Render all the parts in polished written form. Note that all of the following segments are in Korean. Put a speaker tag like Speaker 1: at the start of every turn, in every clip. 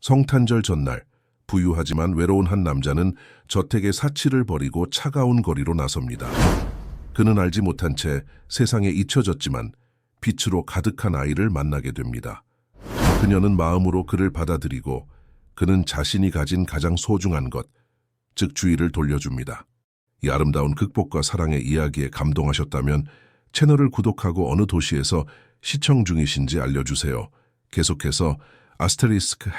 Speaker 1: 성탄절 전날, 부유하지만 외로운 한 남자는 저택의 사치를 버리고 차가운 거리로 나섭니다. 그는 알지 못한 채 세상에 잊혀졌지만 빛으로 가득한 아이를 만나게 됩니다. 그녀는 마음으로 그를 받아들이고 그는 자신이 가진 가장 소중한 것, 즉 주의를 돌려줍니다. 이 아름다운 극복과 사랑의 이야기에 감동하셨다면 채널을 구독하고 어느 도시에서 시청 중이신지 알려주세요. 계속해서 아스테리스크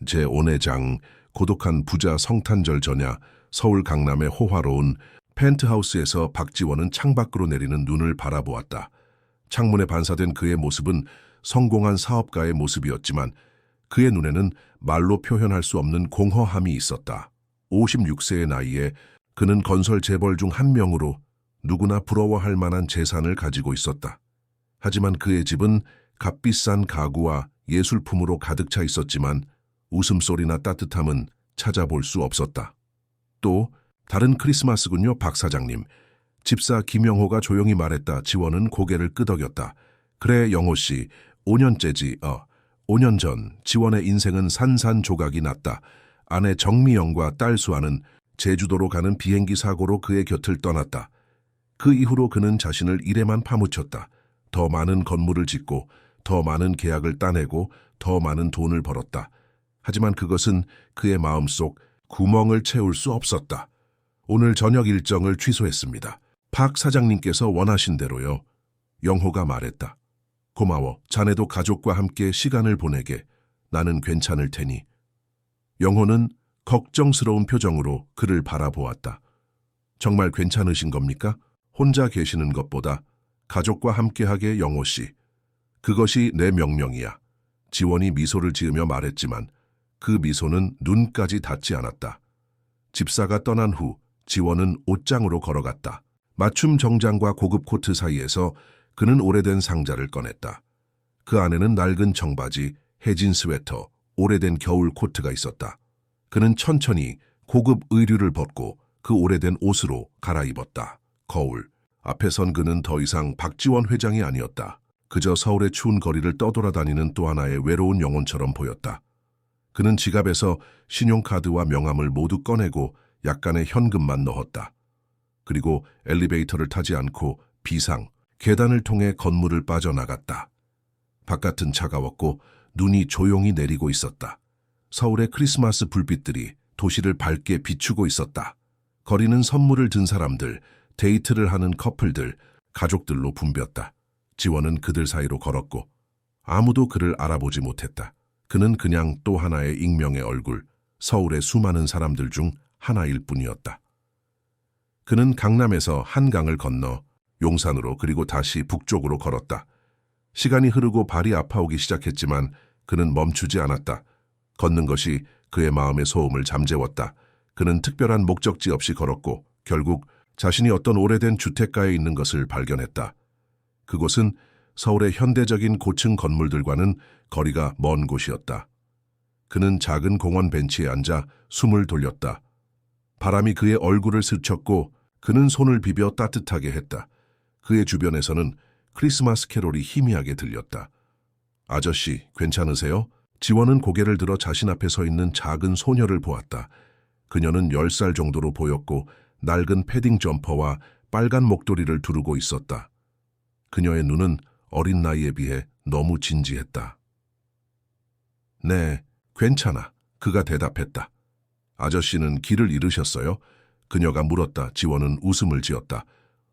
Speaker 1: 제5의 장 고독한 부자 성탄절 전야 서울 강남의 호화로운 펜트하우스에서 박지원은 창밖으로 내리는 눈을 바라보았다. 창문에 반사된 그의 모습은 성공한 사업가의 모습이었지만 그의 눈에는 말로 표현할 수 없는 공허함이 있었다. 56세의 나이에 그는 건설 재벌 중 한 명으로 누구나 부러워할 만한 재산을 가지고 있었다. 하지만 그의 집은 값비싼 가구와 예술품으로 가득 차 있었지만 웃음소리나 따뜻함은 찾아볼 수 없었다. 또 다른 크리스마스군요, 박 사장님. 집사 김영호가 조용히 말했다. 지원은 고개를 끄덕였다. 그래, 영호 씨. 5년째지. 5년 전 지원의 인생은 산산조각이 났다. 아내 정미영과 딸 수아는 제주도로 가는 비행기 사고로 그의 곁을 떠났다. 그 이후로 그는 자신을 일에만 파묻혔다. 더 많은 건물을 짓고 더 많은 계약을 따내고 더 많은 돈을 벌었다. 하지만 그것은 그의 마음속 구멍을 채울 수 없었다. 오늘 저녁 일정을 취소했습니다. 박 사장님께서 원하신 대로요. 영호가 말했다. 고마워. 자네도 가족과 함께 시간을 보내게. 나는 괜찮을 테니. 영호는 걱정스러운 표정으로 그를 바라보았다. 정말 괜찮으신 겁니까? 혼자 계시는 것보다 가족과 함께하게, 영호 씨. 그것이 내 명령이야. 지원이 미소를 지으며 말했지만 그 미소는 눈까지 닿지 않았다. 집사가 떠난 후 지원은 옷장으로 걸어갔다. 맞춤 정장과 고급 코트 사이에서 그는 오래된 상자를 꺼냈다. 그 안에는 낡은 청바지, 해진 스웨터, 오래된 겨울 코트가 있었다. 그는 천천히 고급 의류를 벗고 그 오래된 옷으로 갈아입었다. 거울. 앞에 선 그는 더 이상 박지원 회장이 아니었다. 그저 서울의 추운 거리를 떠돌아다니는 또 하나의 외로운 영혼처럼 보였다. 그는 지갑에서 신용카드와 명함을 모두 꺼내고 약간의 현금만 넣었다. 그리고 엘리베이터를 타지 않고 비상, 계단을 통해 건물을 빠져나갔다. 바깥은 차가웠고 눈이 조용히 내리고 있었다. 서울의 크리스마스 불빛들이 도시를 밝게 비추고 있었다. 거리는 선물을 든 사람들, 데이트를 하는 커플들, 가족들로 붐볐다. 지원은 그들 사이로 걸었고 아무도 그를 알아보지 못했다. 그는 그냥 또 하나의 익명의 얼굴, 서울의 수많은 사람들 중 하나일 뿐이었다. 그는 강남에서 한강을 건너 용산으로 그리고 다시 북쪽으로 걸었다. 시간이 흐르고 발이 아파오기 시작했지만 그는 멈추지 않았다. 걷는 것이 그의 마음의 소음을 잠재웠다. 그는 특별한 목적지 없이 걸었고 결국 자신이 어떤 오래된 주택가에 있는 것을 발견했다. 그곳은 서울의 현대적인 고층 건물들과는 거리가 먼 곳이었다. 그는 작은 공원 벤치에 앉아 숨을 돌렸다. 바람이 그의 얼굴을 스쳤고 그는 손을 비벼 따뜻하게 했다. 그의 주변에서는 크리스마스 캐롤이 희미하게 들렸다. 아저씨, 괜찮으세요? 지원은 고개를 들어 자신 앞에 서 있는 작은 소녀를 보았다. 그녀는 10살 정도로 보였고 낡은 패딩 점퍼와 빨간 목도리를 두르고 있었다. 그녀의 눈은 어린 나이에 비해 너무 진지했다. 네, 괜찮아. 그가 대답했다. 아저씨는 길을 잃으셨어요? 그녀가 물었다. 지원은 웃음을 지었다.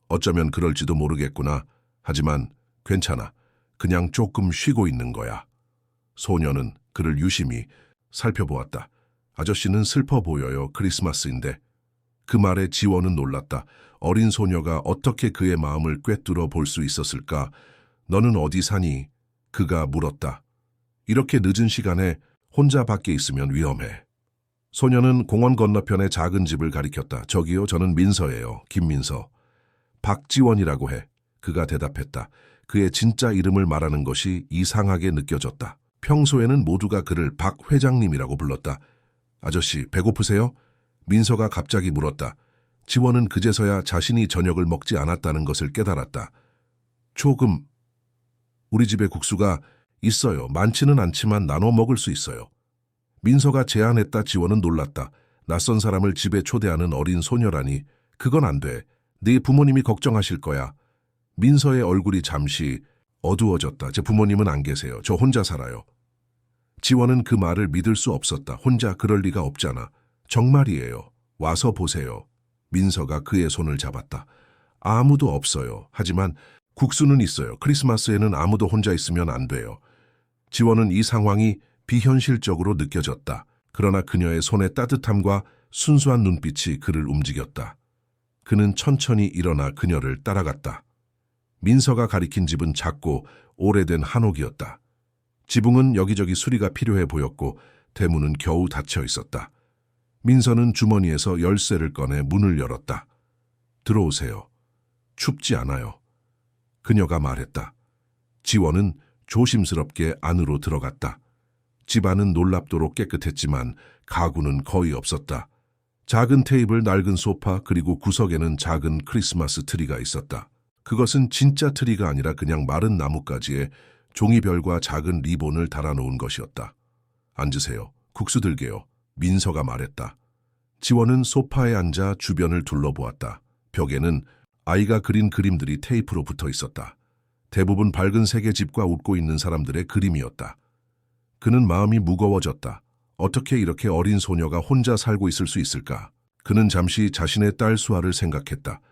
Speaker 1: 어쩌면 그럴지도 모르겠구나. 하지만 괜찮아. 그냥 조금 쉬고 있는 거야. 소녀는 그를 유심히 살펴보았다. 아저씨는 슬퍼 보여요. 크리스마스인데. 그 말에 지원은 놀랐다. 어린 소녀가 어떻게 그의 마음을 꿰뚫어 볼 수 있었을까? 너는 어디 사니? 그가 물었다. 이렇게 늦은 시간에 혼자 밖에 있으면 위험해. 소녀는 공원 건너편의 작은 집을 가리켰다. 저기요, 저는 민서예요. 김민서. 박지원이라고 해. 그가 대답했다. 그의 진짜 이름을 말하는 것이 이상하게 느껴졌다. 평소에는 모두가 그를 박 회장님이라고 불렀다. 아저씨, 배고프세요? 민서가 갑자기 물었다. 지원은 그제서야 자신이 저녁을 먹지 않았다는 것을 깨달았다. 조금. 우리 집에 국수가 있어요. 많지는 않지만 나눠 먹을 수 있어요. 민서가 제안했다. 지원은 놀랐다. 낯선 사람을 집에 초대하는 어린 소녀라니. 그건 안 돼. 네 부모님이 걱정하실 거야. 민서의 얼굴이 잠시 어두워졌다. 제 부모님은 안 계세요. 저 혼자 살아요. 지원은 그 말을 믿을 수 없었다. 혼자 그럴 리가 없잖아. 정말이에요. 와서 보세요. 민서가 그의 손을 잡았다. 아무도 없어요. 하지만 국수는 있어요. 크리스마스에는 아무도 혼자 있으면 안 돼요. 지원은 이 상황이 비현실적으로 느껴졌다. 그러나 그녀의 손의 따뜻함과 순수한 눈빛이 그를 움직였다. 그는 천천히 일어나 그녀를 따라갔다. 민서가 가리킨 집은 작고 오래된 한옥이었다. 지붕은 여기저기 수리가 필요해 보였고 대문은 겨우 닫혀 있었다. 민서는 주머니에서 열쇠를 꺼내 문을 열었다. 들어오세요. 춥지 않아요. 그녀가 말했다. 지원은 조심스럽게 안으로 들어갔다. 집안은 놀랍도록 깨끗했지만 가구는 거의 없었다. 작은 테이블, 낡은 소파, 그리고 구석에는 작은 크리스마스 트리가 있었다. 그것은 진짜 트리가 아니라 그냥 마른 나뭇가지에 종이별과 작은 리본을 달아놓은 것이었다. 앉으세요. 국수 들게요. 민서가 말했다. 지원은 소파에 앉아 주변을 둘러보았다. 벽에는 아이가 그린 그림들이 테이프로 붙어 있었다. 대부분 밝은 색의 집과 웃고 있는 사람들의 그림이었다. 그는 마음이 무거워졌다. 어떻게 이렇게 어린 소녀가 혼자 살고 있을 수 있을까? 그는 잠시 자신의 딸 수아를 생각했다.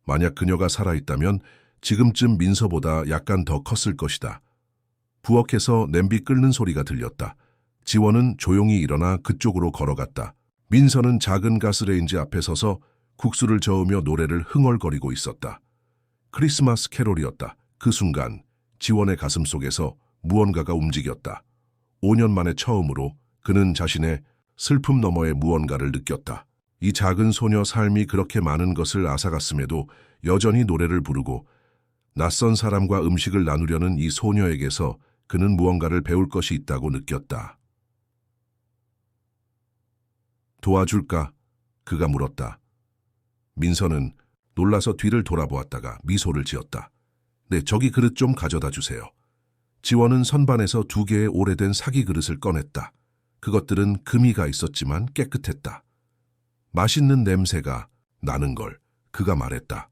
Speaker 1: 만약 그녀가 살아있다면 지금쯤 민서보다 약간 더 컸을 것이다. 부엌에서 냄비 끓는 소리가 들렸다. 지원은 조용히 일어나 그쪽으로 걸어갔다. 민서는 작은 가스레인지 앞에 서서 국수를 저으며 노래를 흥얼거리고 있었다. 크리스마스 캐롤이었다. 그 순간 지원의 가슴 속에서 무언가가 움직였다. 5년 만에 처음으로 그는 자신의 슬픔 너머의 무언가를 느꼈다. 이 작은 소녀 삶이 그렇게 많은 것을 앗아갔음에도 여전히 노래를 부르고 낯선 사람과 음식을 나누려는 이 소녀에게서 그는 무언가를 배울 것이 있다고 느꼈다. 도와줄까? 그가 물었다. 민서는 놀라서 뒤를 돌아보았다가 미소를 지었다. 네, 저기 그릇 좀 가져다 주세요. 지원은 선반에서 2개의 오래된 사기 그릇을 꺼냈다. 그것들은 금이가 있었지만 깨끗했다. 맛있는 냄새가 나는 걸 그가 말했다.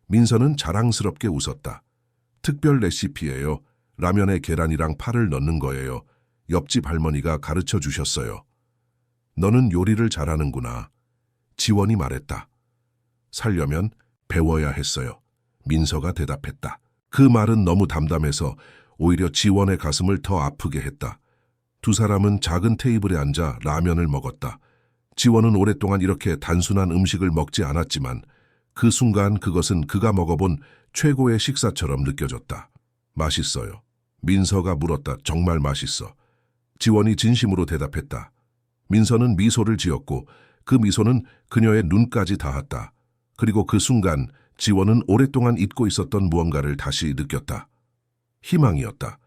Speaker 1: 민서는 자랑스럽게 웃었다. 특별 레시피예요. 라면에 계란이랑 파를 넣는 거예요. 옆집 할머니가 가르쳐 주셨어요. 너는 요리를 잘하는구나. 지원이 말했다. 살려면 배워야 했어요. 민서가 대답했다. 그 말은 너무 담담해서 오히려 지원의 가슴을 더 아프게 했다. 두 사람은 작은 테이블에 앉아 라면을 먹었다. 지원은 오랫동안 이렇게 단순한 음식을 먹지 않았지만 그 순간 그것은 그가 먹어본 최고의 식사처럼 느껴졌다. 맛있어요. 민서가 물었다. 정말 맛있어. 지원이 진심으로 대답했다. 민서는 미소를 지었고 그 미소는 그녀의 눈까지 닿았다. 그리고 그 순간 지원은 오랫동안 잊고 있었던 무언가를 다시 느꼈다. 희망이었다.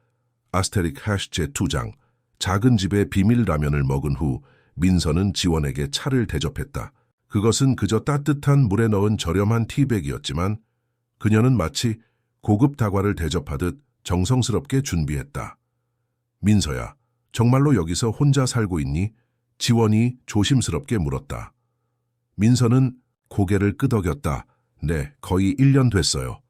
Speaker 1: 아스테릭 해시 제2장. 작은 집의 비밀 라면을 먹은 후 민서는 지원에게 차를 대접했다. 그것은 그저 따뜻한 물에 넣은 저렴한 티백이었지만 그녀는 마치 고급 다과를 대접하듯 정성스럽게 준비했다. 민서야, 정말로 여기서 혼자 살고 있니? 지원이 조심스럽게 물었다. 민서는 고개를 끄덕였다. 네, 거의 1년 됐어요.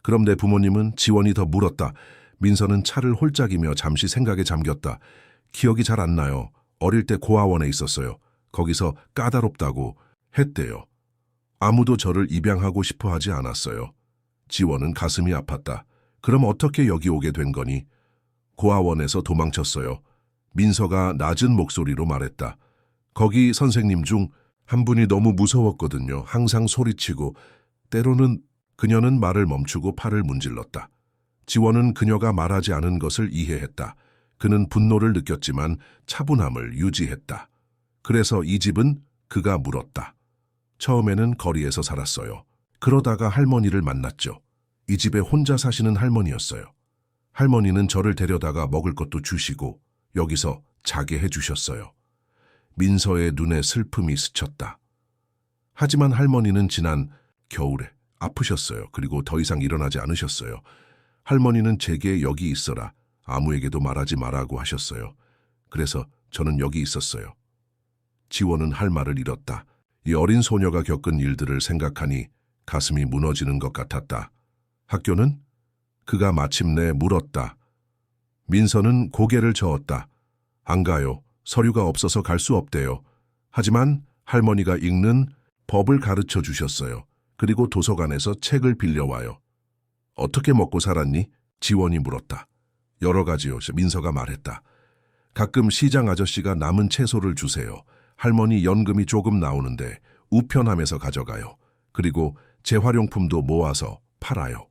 Speaker 1: 그럼 내 부모님은? 지원이 더 물었다. 민서는 차를 홀짝이며 잠시 생각에 잠겼다. 기억이 잘 안 나요. 어릴 때 고아원에 있었어요. 거기서 까다롭다고 했대요. 아무도 저를 입양하고 싶어 하지 않았어요. 지원은 가슴이 아팠다. 그럼 어떻게 여기 오게 된 거니? 고아원에서 도망쳤어요. 민서가 낮은 목소리로 말했다. 거기 선생님 중 한 분이 너무 무서웠거든요. 항상 소리치고 때로는 그녀는 말을 멈추고 팔을 문질렀다. 지원은 그녀가 말하지 않은 것을 이해했다. 그는 분노를 느꼈지만 차분함을 유지했다. 그래서 이 집은? 그가 물었다. 처음에는 거리에서 살았어요. 그러다가 할머니를 만났죠. 이 집에 혼자 사시는 할머니였어요. 할머니는 저를 데려다가 먹을 것도 주시고 여기서 자게 해주셨어요. 민서의 눈에 슬픔이 스쳤다. 하지만 할머니는 지난 겨울에 아프셨어요. 그리고 더 이상 일어나지 않으셨어요. 할머니는 제게 여기 있어라. 아무에게도 말하지 말라고 하셨어요. 그래서 저는 여기 있었어요. 지원은 할 말을 잃었다. 이 어린 소녀가 겪은 일들을 생각하니 가슴이 무너지는 것 같았다. 학교는? 그가 마침내 물었다. 민서는 고개를 저었다. 안 가요. 서류가 없어서 갈 수 없대요. 하지만 할머니가 읽는 법을 가르쳐 주셨어요. 그리고 도서관에서 책을 빌려와요. 어떻게 먹고 살았니? 지원이 물었다. 여러 가지요. 민서가 말했다. 가끔 시장 아저씨가 남은 채소를 주세요. 할머니 연금이 조금 나오는데 우편함에서 가져가요. 그리고 재활용품도 모아서 팔아요.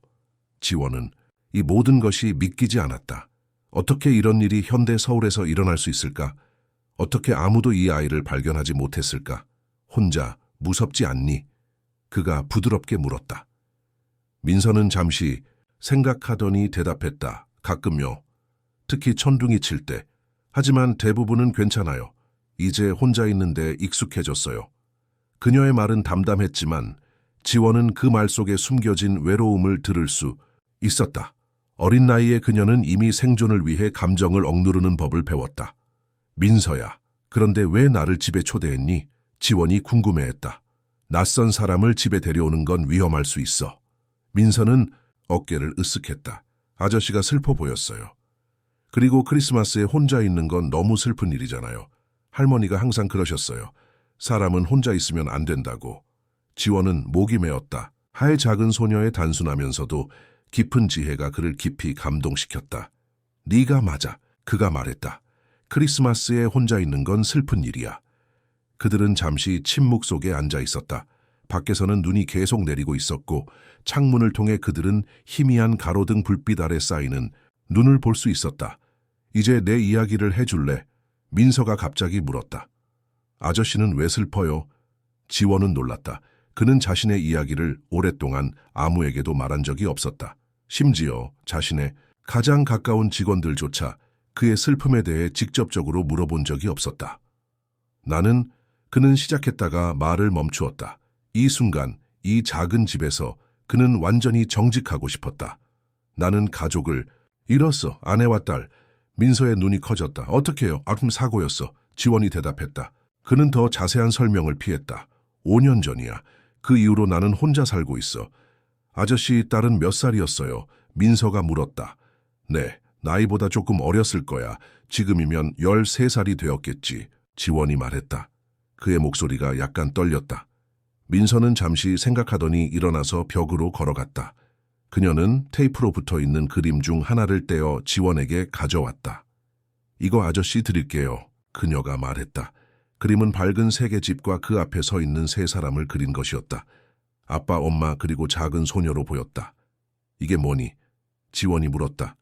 Speaker 1: 지원은 이 모든 것이 믿기지 않았다. 어떻게 이런 일이 현대 서울에서 일어날 수 있을까? 어떻게 아무도 이 아이를 발견하지 못했을까? 혼자 무섭지 않니? 그가 부드럽게 물었다. 민서는 잠시 생각하더니 대답했다. 가끔요. 특히 천둥이 칠 때. 하지만 대부분은 괜찮아요. 이제 혼자 있는데 익숙해졌어요. 그녀의 말은 담담했지만 지원은 그 말 속에 숨겨진 외로움을 들을 수 있었다. 어린 나이에 그녀는 이미 생존을 위해 감정을 억누르는 법을 배웠다. 민서야, 그런데 왜 나를 집에 초대했니? 지원이 궁금해했다. 낯선 사람을 집에 데려오는 건 위험할 수 있어. 민서는 어깨를 으쓱했다. 아저씨가 슬퍼 보였어요. 그리고 크리스마스에 혼자 있는 건 너무 슬픈 일이잖아요. 할머니가 항상 그러셨어요. 사람은 혼자 있으면 안 된다고. 지원은 목이 메었다. 하의 작은 소녀의 단순하면서도 깊은 지혜가 그를 깊이 감동시켰다. 네가 맞아. 그가 말했다. 크리스마스에 혼자 있는 건 슬픈 일이야. 그들은 잠시 침묵 속에 앉아 있었다. 밖에서는 눈이 계속 내리고 있었고 창문을 통해 그들은 희미한 가로등 불빛 아래 쌓이는 눈을 볼 수 있었다. 이제 내 이야기를 해줄래? 민서가 갑자기 물었다. 아저씨는 왜 슬퍼요? 지원은 놀랐다. 그는 자신의 이야기를 오랫동안 아무에게도 말한 적이 없었다. 심지어 자신의 가장 가까운 직원들조차 그의 슬픔에 대해 직접적으로 물어본 적이 없었다. 그는 시작했다가 말을 멈추었다. 이 순간, 이 작은 집에서 그는 완전히 정직하고 싶었다. 나는 가족을 잃었어. 아내와 딸. 민서의 눈이 커졌다. 어떡해요? 사고였어. 지원이 대답했다. 그는 더 자세한 설명을 피했다. 5년 전이야. 그 이후로 나는 혼자 살고 있어. 아저씨 딸은 몇 살이었어요? 민서가 물었다. 네, 나이보다 조금 어렸을 거야. 지금이면 13살이 되었겠지. 지원이 말했다. 그의 목소리가 약간 떨렸다. 민서는 잠시 생각하더니 일어나서 벽으로 걸어갔다. 그녀는 테이프로 붙어있는 그림 중 하나를 떼어 지원에게 가져왔다. 이거 아저씨 드릴게요. 그녀가 말했다. 그림은 밝은 세계집과 그 앞에 서 있는 세 사람을 그린 것이었다. 아빠, 엄마, 그리고 작은 소녀로 보였다. 이게 뭐니? 지원이 물었다.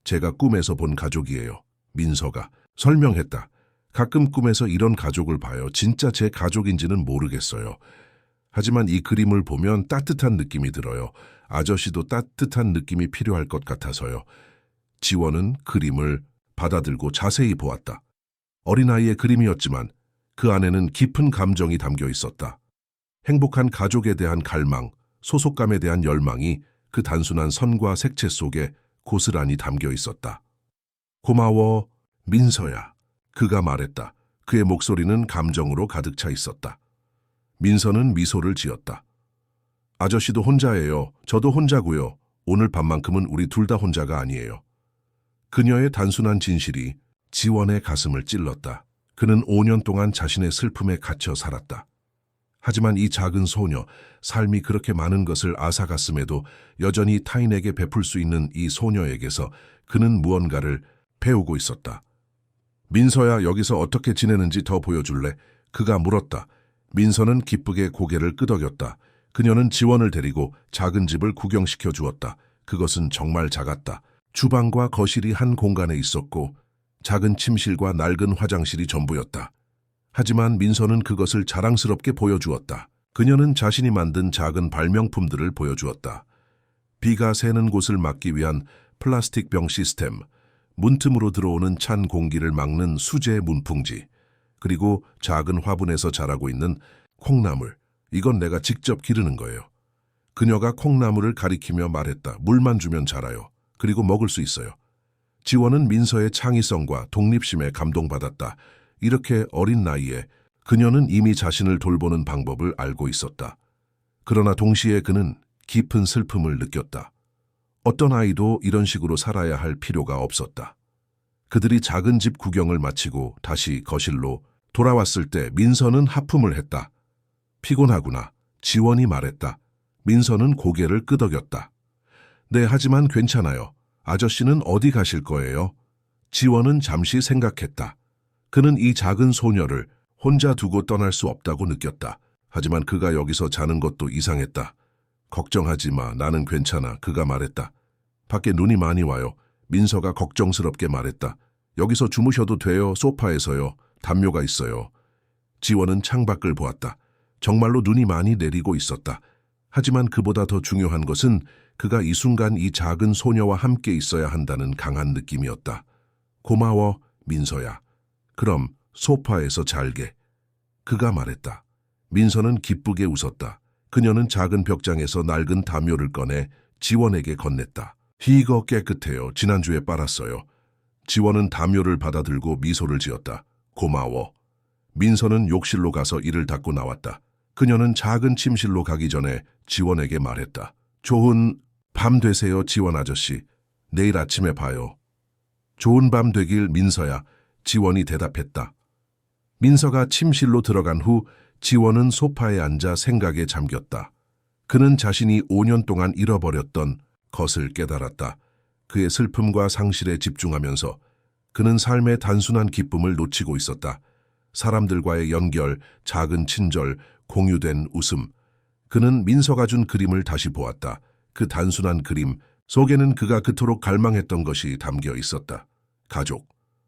Speaker 1: 제가 꿈에서 본 가족이에요. 민서가 설명했다. 가끔 꿈에서 이런 가족을 봐요. 진짜 제 가족인지는 모르겠어요. 하지만 이 그림을 보면 따뜻한 느낌이 들어요. 아저씨도 따뜻한 느낌이 필요할 것 같아서요. 지원은 그림을 받아들고 자세히 보았다. 어린아이의 그림이었지만 그 안에는 깊은 감정이 담겨 있었다. 행복한 가족에 대한 갈망, 소속감에 대한 열망이 그 단순한 선과 색채 속에 고스란히 담겨 있었다. 고마워, 민서야. 그가 말했다. 그의 목소리는 감정으로 가득 차 있었다. 민서는 미소를 지었다. 아저씨도 혼자예요. 저도 혼자고요. 오늘 밤만큼은 우리 둘 다 혼자가 아니에요. 그녀의 단순한 진실이 지원의 가슴을 찔렀다. 그는 5년 동안 자신의 슬픔에 갇혀 살았다. 하지만 이 작은 소녀, 삶이 그렇게 많은 것을 앗아갔음에도 여전히 타인에게 베풀 수 있는 이 소녀에게서 그는 무언가를 배우고 있었다. 민서야, 여기서 어떻게 지내는지 더 보여줄래? 그가 물었다. 민서는 기쁘게 고개를 끄덕였다. 그녀는 지원을 데리고 작은 집을 구경시켜 주었다. 그것은 정말 작았다. 주방과 거실이 한 공간에 있었고 작은 침실과 낡은 화장실이 전부였다. 하지만 민서는 그것을 자랑스럽게 보여주었다. 그녀는 자신이 만든 작은 발명품들을 보여주었다. 비가 새는 곳을 막기 위한 플라스틱 병 시스템, 문틈으로 들어오는 찬 공기를 막는 수제 문풍지, 그리고 작은 화분에서 자라고 있는 콩나물. 이건 내가 직접 기르는 거예요. 그녀가 콩나물을 가리키며 말했다. 물만 주면 자라요. 그리고 먹을 수 있어요. 지원은 민서의 창의성과 독립심에 감동받았다. 이렇게 어린 나이에 그녀는 이미 자신을 돌보는 방법을 알고 있었다. 그러나 동시에 그는 깊은 슬픔을 느꼈다. 어떤 아이도 이런 식으로 살아야 할 필요가 없었다. 그들이 작은 집 구경을 마치고 다시 거실로 돌아왔을 때 민서는 하품을 했다. 피곤하구나. 지원이 말했다. 민서는 고개를 끄덕였다. 네, 하지만 괜찮아요. 아저씨는 어디 가실 거예요? 지원은 잠시 생각했다. 그는 이 작은 소녀를 혼자 두고 떠날 수 없다고 느꼈다. 하지만 그가 여기서 자는 것도 이상했다. 걱정하지 마. 나는 괜찮아. 그가 말했다. 밖에 눈이 많이 와요. 민서가 걱정스럽게 말했다. 여기서 주무셔도 돼요. 소파에서요. 담요가 있어요. 지원은 창밖을 보았다. 정말로 눈이 많이 내리고 있었다. 하지만 그보다 더 중요한 것은 그가 이 순간 이 작은 소녀와 함께 있어야 한다는 강한 느낌이었다. 고마워, 민서야. 그럼 소파에서 잘게. 그가 말했다. 민서는 기쁘게 웃었다. 그녀는 작은 벽장에서 낡은 담요를 꺼내 지원에게 건넸다. 이거 깨끗해요. 지난주에 빨았어요. 지원은 담요를 받아들고 미소를 지었다. 고마워. 민서는 욕실로 가서 이를 닦고 나왔다. 그녀는 작은 침실로 가기 전에 지원에게 말했다. 좋은 밤 되세요, 지원 아저씨. 내일 아침에 봐요. 좋은 밤 되길, 민서야. 지원이 대답했다. 민서가 침실로 들어간 후 지원은 소파에 앉아 생각에 잠겼다. 그는 자신이 5년 동안 잃어버렸던 것을 깨달았다. 그의 슬픔과 상실에 집중하면서 그는 삶의 단순한 기쁨을 놓치고 있었다. 사람들과의 연결, 작은 친절, 공유된 웃음. 그는 민서가 준 그림을 다시 보았다. 그 단순한 그림 속에는 그가 그토록 갈망했던 것이 담겨 있었다. 가족,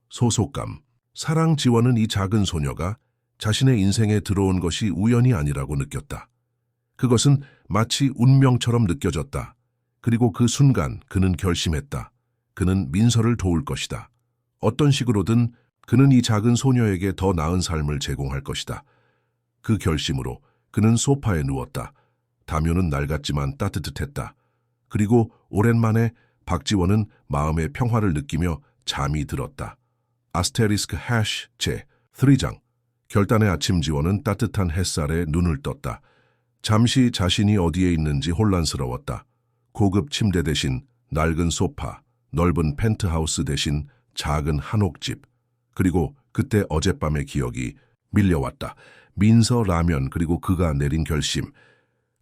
Speaker 1: 소속감, 사랑. 지원은 이 작은 소녀가 자신의 인생에 들어온 것이 우연이 아니라고 느꼈다. 그것은 마치 운명처럼 느껴졌다. 그리고 그 순간 그는 결심했다. 그는 민서를 도울 것이다. 어떤 식으로든 그는 이 작은 소녀에게 더 나은 삶을 제공할 것이다. 그 결심으로 그는 소파에 누웠다. 담요는 낡았지만 따뜻했다. 그리고 오랜만에 박지원은 마음의 평화를 느끼며 잠이 들었다. 아스테리스크 해시 제 3장. 결단의 아침. 지원은 따뜻한 햇살에 눈을 떴다. 잠시 자신이 어디에 있는지 혼란스러웠다. 고급 침대 대신 낡은 소파, 넓은 펜트하우스 대신 작은 한옥집. 그리고 그때 어젯밤의 기억이 밀려왔다. 민서, 라면, 그리고 그가 내린 결심.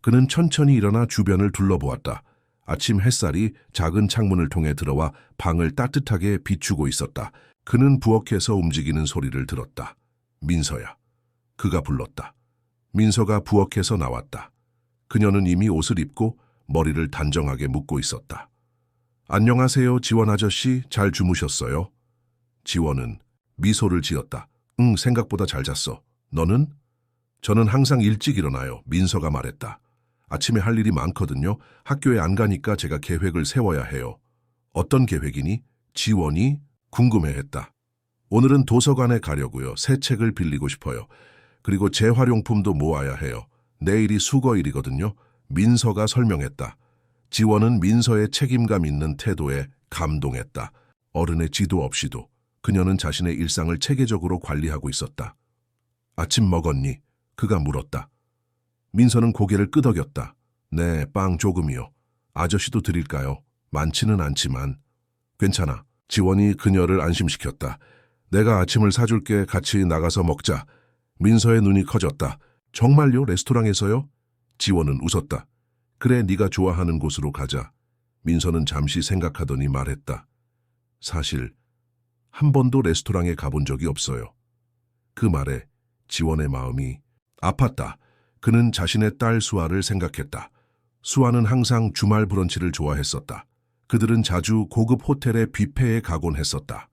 Speaker 1: 그는 천천히 일어나 주변을 둘러보았다. 아침 햇살이 작은 창문을 통해 들어와 방을 따뜻하게 비추고 있었다. 그는 부엌에서 움직이는 소리를 들었다. 민서야. 그가 불렀다. 민서가 부엌에서 나왔다. 그녀는 이미 옷을 입고 머리를 단정하게 묶고 있었다. 안녕하세요, 지원 아저씨. 잘 주무셨어요? 지원은 미소를 지었다. 응, 생각보다 잘 잤어. 너는? 저는 항상 일찍 일어나요. 민서가 말했다. 아침에 할 일이 많거든요. 학교에 안 가니까 제가 계획을 세워야 해요. 어떤 계획이니? 지원이 궁금해했다. 오늘은 도서관에 가려고요. 새 책을 빌리고 싶어요. 그리고 재활용품도 모아야 해요. 내일이 수거일이거든요. 민서가 설명했다. 지원은 민서의 책임감 있는 태도에 감동했다. 어른의 지도 없이도 그녀는 자신의 일상을 체계적으로 관리하고 있었다. 아침 먹었니? 그가 물었다. 민서는 고개를 끄덕였다. 네, 빵 조금이요. 아저씨도 드릴까요? 많지는 않지만. 괜찮아. 지원이 그녀를 안심시켰다. 내가 아침을 사줄게. 같이 나가서 먹자. 민서의 눈이 커졌다. 정말요? 레스토랑에서요? 지원은 웃었다. 그래, 네가 좋아하는 곳으로 가자. 민서는 잠시 생각하더니 말했다. 사실 한 번도 레스토랑에 가본 적이 없어요. 그 말에 지원의 마음이 아팠다. 그는 자신의 딸 수아를 생각했다. 수아는 항상 주말 브런치를 좋아했었다. 그들은 자주 고급 호텔의 뷔페에 가곤 했었다.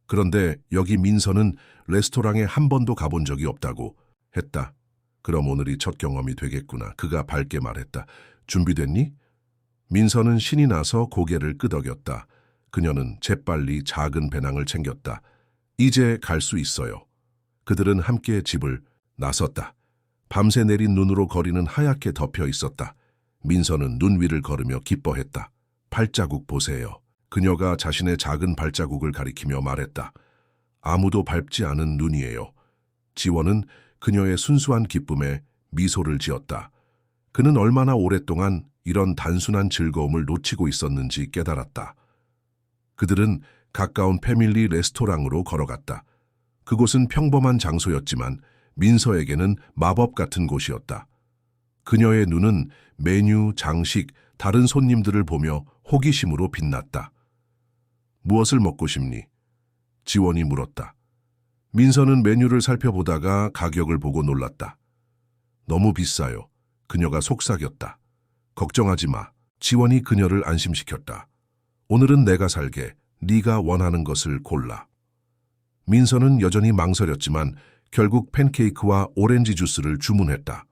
Speaker 1: 그런데 여기 민서는 레스토랑에 한 번도 가본 적이 없다고 했다. 그럼 오늘이 첫 경험이 되겠구나. 그가 밝게 말했다. 준비됐니? 민서는 신이 나서 고개를 끄덕였다. 그녀는 재빨리 작은 배낭을 챙겼다. 이제 갈 수 있어요. 그들은 함께 집을 나섰다. 밤새 내린 눈으로 거리는 하얗게 덮여 있었다. 민서는 눈 위를 걸으며 기뻐했다. 발자국 보세요. 그녀가 자신의 작은 발자국을 가리키며 말했다. 아무도 밟지 않은 눈이에요. 지원은 그녀의 순수한 기쁨에 미소를 지었다. 그는 얼마나 오랫동안 이런 단순한 즐거움을 놓치고 있었는지 깨달았다. 그들은 가까운 패밀리 레스토랑으로 걸어갔다. 그곳은 평범한 장소였지만 민서에게는 마법 같은 곳이었다. 그녀의 눈은 메뉴, 장식, 다른 손님들을 보며 호기심으로 빛났다. 무엇을 먹고 싶니? 지원이 물었다. 민서는 메뉴를 살펴보다가 가격을 보고 놀랐다. 너무 비싸요. 그녀가 속삭였다. 걱정하지 마. 지원이 그녀를 안심시켰다. 오늘은 내가 살게. 네가 원하는 것을 골라. 민서는 여전히 망설였지만 결국 팬케이크와 오렌지 주스를 주문했다.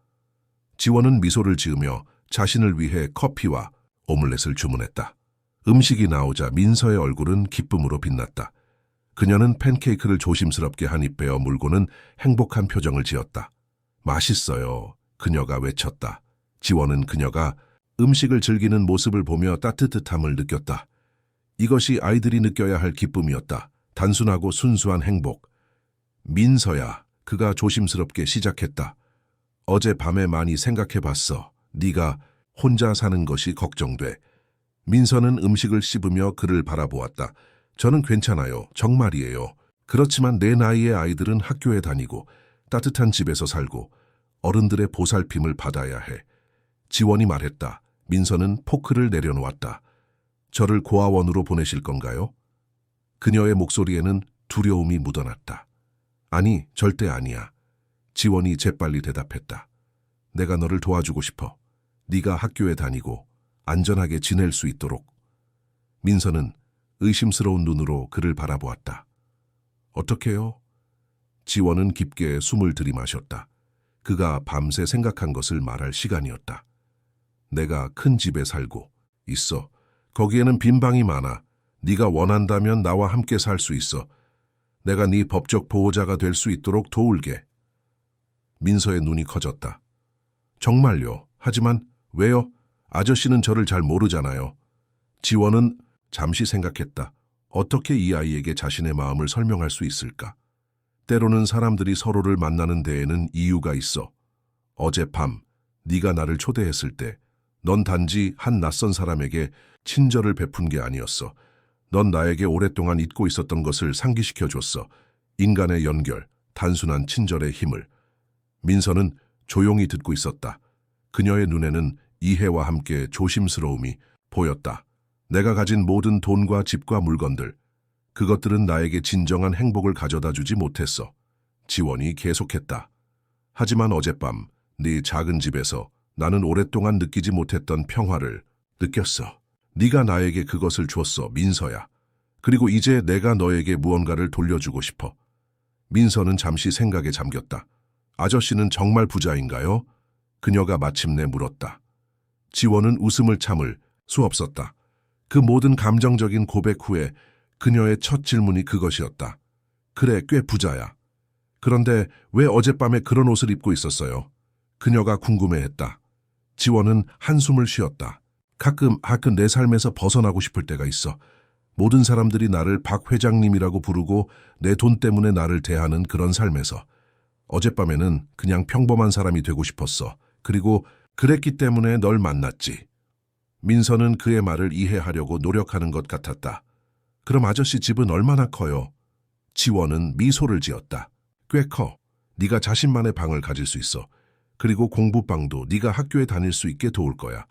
Speaker 1: 지원은 미소를 지으며 자신을 위해 커피와 오믈렛을 주문했다. 음식이 나오자 민서의 얼굴은 기쁨으로 빛났다. 그녀는 팬케이크를 조심스럽게 한 입 베어 물고는 행복한 표정을 지었다. 맛있어요. 그녀가 외쳤다. 지원은 그녀가 음식을 즐기는 모습을 보며 따뜻함을 느꼈다. 이것이 아이들이 느껴야 할 기쁨이었다. 단순하고 순수한 행복. 민서야, 그가 조심스럽게 시작했다. 어젯밤에 많이 생각해봤어. 네가 혼자 사는 것이 걱정돼. 민서는 음식을 씹으며 그를 바라보았다. 저는 괜찮아요. 정말이에요. 그렇지만 내 나이의 아이들은 학교에 다니고 따뜻한 집에서 살고 어른들의 보살핌을 받아야 해. 지원이 말했다. 민서는 포크를 내려놓았다. 저를 고아원으로 보내실 건가요? 그녀의 목소리에는 두려움이 묻어났다. 아니, 절대 아니야. 지원이 재빨리 대답했다. 내가 너를 도와주고 싶어. 네가 학교에 다니고 안전하게 지낼 수 있도록. 민서는 의심스러운 눈으로 그를 바라보았다. 어떻게요? 지원은 깊게 숨을 들이마셨다. 그가 밤새 생각한 것을 말할 시간이었다. 내가 큰 집에 살고 있어. 거기에는 빈 방이 많아. 네가 원한다면 나와 함께 살 수 있어. 내가 네 법적 보호자가 될 수 있도록 도울게. 민서의 눈이 커졌다. 정말요? 하지만 왜요? 아저씨는 저를 잘 모르잖아요. 지원은 잠시 생각했다. 어떻게 이 아이에게 자신의 마음을 설명할 수 있을까? 때로는 사람들이 서로를 만나는 데에는 이유가 있어. 어젯밤 네가 나를 초대했을 때 넌 단지 한 낯선 사람에게 친절을 베푼 게 아니었어. 넌 나에게 오랫동안 잊고 있었던 것을 상기시켜줬어. 인간의 연결, 단순한 친절의 힘을. 민서는 조용히 듣고 있었다. 그녀의 눈에는 이해와 함께 조심스러움이 보였다. 내가 가진 모든 돈과 집과 물건들, 그것들은 나에게 진정한 행복을 가져다 주지 못했어. 지원이 계속했다. 하지만 어젯밤 네 작은 집에서 나는 오랫동안 느끼지 못했던 평화를 느꼈어. 네가 나에게 그것을 줬어, 민서야. 그리고 이제 내가 너에게 무언가를 돌려주고 싶어. 민서는 잠시 생각에 잠겼다. 아저씨는 정말 부자인가요? 그녀가 마침내 물었다. 지원은 웃음을 참을 수 없었다. 그 모든 감정적인 고백 후에 그녀의 첫 질문이 그것이었다. 그래, 꽤 부자야. 그런데 왜 어젯밤에 그런 옷을 입고 있었어요? 그녀가 궁금해했다. 지원은 한숨을 쉬었다. 가끔 내 삶에서 벗어나고 싶을 때가 있어. 모든 사람들이 나를 박 회장님이라고 부르고 내 돈 때문에 나를 대하는 그런 삶에서. 어젯밤에는 그냥 평범한 사람이 되고 싶었어. 그리고 그랬기 때문에 널 만났지. 민서는 그의 말을 이해하려고 노력하는 것 같았다. 그럼 아저씨 집은 얼마나 커요? 지원은 미소를 지었다. 꽤 커. 네가 자신만의 방을 가질 수 있어. 그리고 공부방도 네가 학교에 다닐 수 있게 도울 거야.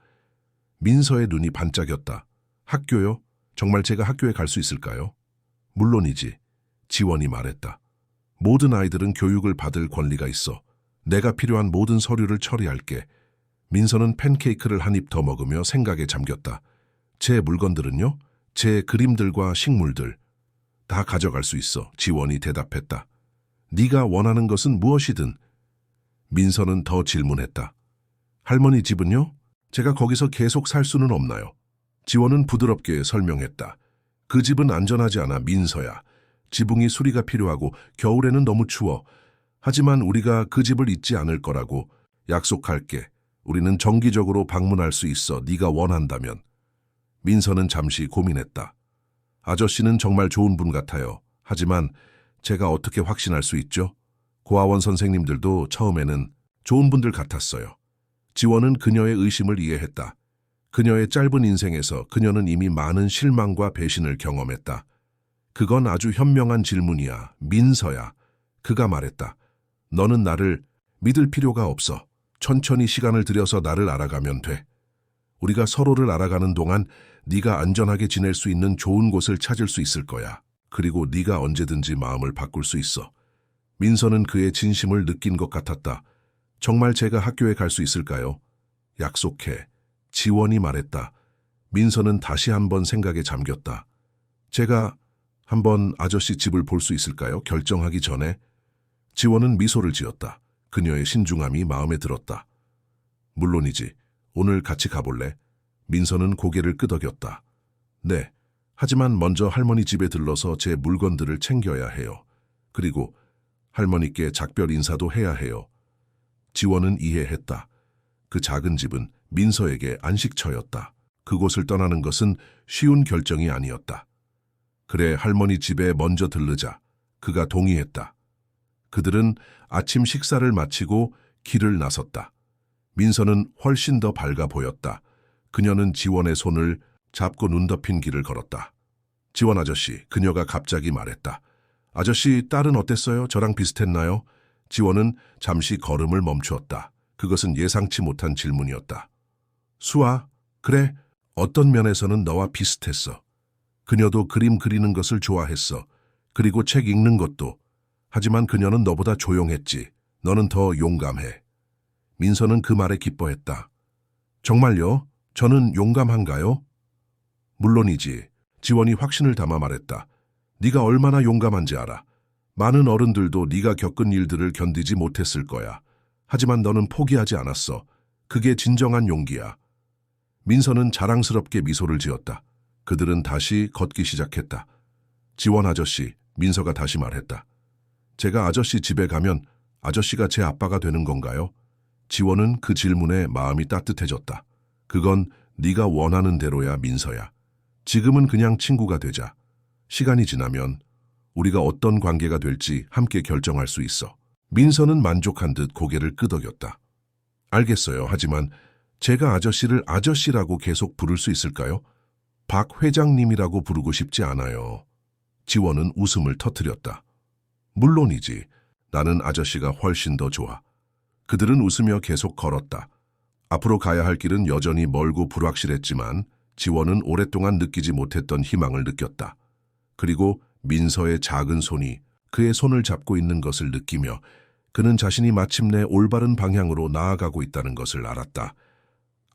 Speaker 1: 민서의 눈이 반짝였다. 학교요? 정말 제가 학교에 갈 수 있을까요? 물론이지. 지원이 말했다. 모든 아이들은 교육을 받을 권리가 있어. 내가 필요한 모든 서류를 처리할게. 민서는 팬케이크를 한 입 더 먹으며 생각에 잠겼다. 제 물건들은요? 제 그림들과 식물들. 다 가져갈 수 있어. 지원이 대답했다. 네가 원하는 것은 무엇이든. 민서는 더 질문했다. 할머니 집은요? 제가 거기서 계속 살 수는 없나요? 지원은 부드럽게 설명했다. 그 집은 안전하지 않아, 민서야. 지붕이 수리가 필요하고 겨울에는 너무 추워. 하지만 우리가 그 집을 잊지 않을 거라고 약속할게. 우리는 정기적으로 방문할 수 있어, 네가 원한다면. 민서는 잠시 고민했다. 아저씨는 정말 좋은 분 같아요. 하지만 제가 어떻게 확신할 수 있죠? 고아원 선생님들도 처음에는 좋은 분들 같았어요. 지원은 그녀의 의심을 이해했다. 그녀의 짧은 인생에서 그녀는 이미 많은 실망과 배신을 경험했다. 그건 아주 현명한 질문이야. 민서야. 그가 말했다. 너는 나를 믿을 필요가 없어. 천천히 시간을 들여서 나를 알아가면 돼. 우리가 서로를 알아가는 동안 네가 안전하게 지낼 수 있는 좋은 곳을 찾을 수 있을 거야. 그리고 네가 언제든지 마음을 바꿀 수 있어. 민서는 그의 진심을 느낀 것 같았다. 정말 제가 학교에 갈 수 있을까요? 약속해. 지원이 말했다. 민서는 다시 한번 생각에 잠겼다. 제가 한번 아저씨 집을 볼 수 있을까요? 결정하기 전에. 지원은 미소를 지었다. 그녀의 신중함이 마음에 들었다. 물론이지. 오늘 같이 가볼래? 민서는 고개를 끄덕였다. 네. 하지만 먼저 할머니 집에 들러서 제 물건들을 챙겨야 해요. 그리고 할머니께 작별 인사도 해야 해요. 지원은 이해했다. 그 작은 집은 민서에게 안식처였다. 그곳을 떠나는 것은 쉬운 결정이 아니었다. 그래, 할머니 집에 먼저 들르자. 그가 동의했다. 그들은 아침 식사를 마치고 길을 나섰다. 민서는 훨씬 더 밝아 보였다. 그녀는 지원의 손을 잡고 눈 덮인 길을 걸었다. 지원 아저씨, 그녀가 갑자기 말했다. 아저씨, 딸은 어땠어요? 저랑 비슷했나요? 지원은 잠시 걸음을 멈추었다. 그것은 예상치 못한 질문이었다. 수아, 그래, 어떤 면에서는 너와 비슷했어. 그녀도 그림 그리는 것을 좋아했어. 그리고 책 읽는 것도. 하지만 그녀는 너보다 조용했지. 너는 더 용감해. 민서는 그 말에 기뻐했다. 정말요? 저는 용감한가요? 물론이지. 지원이 확신을 담아 말했다. 네가 얼마나 용감한지 알아. 많은 어른들도 네가 겪은 일들을 견디지 못했을 거야. 하지만 너는 포기하지 않았어. 그게 진정한 용기야. 민서는 자랑스럽게 미소를 지었다. 그들은 다시 걷기 시작했다. 지원 아저씨, 민서가 다시 말했다. 제가 아저씨 집에 가면 아저씨가 제 아빠가 되는 건가요? 지원은 그 질문에 마음이 따뜻해졌다. 그건 네가 원하는 대로야, 민서야. 지금은 그냥 친구가 되자. 시간이 지나면 우리가 어떤 관계가 될지 함께 결정할 수 있어. 민서는 만족한 듯 고개를 끄덕였다. 알겠어요. 하지만 제가 아저씨를 아저씨라고 계속 부를 수 있을까요? 박 회장님이라고 부르고 싶지 않아요. 지원은 웃음을 터뜨렸다. 물론이지. 나는 아저씨가 훨씬 더 좋아. 그들은 웃으며 계속 걸었다. 앞으로 가야 할 길은 여전히 멀고 불확실했지만 지원은 오랫동안 느끼지 못했던 희망을 느꼈다. 그리고 민서의 작은 손이 그의 손을 잡고 있는 것을 느끼며 그는 자신이 마침내 올바른 방향으로 나아가고 있다는 것을 알았다.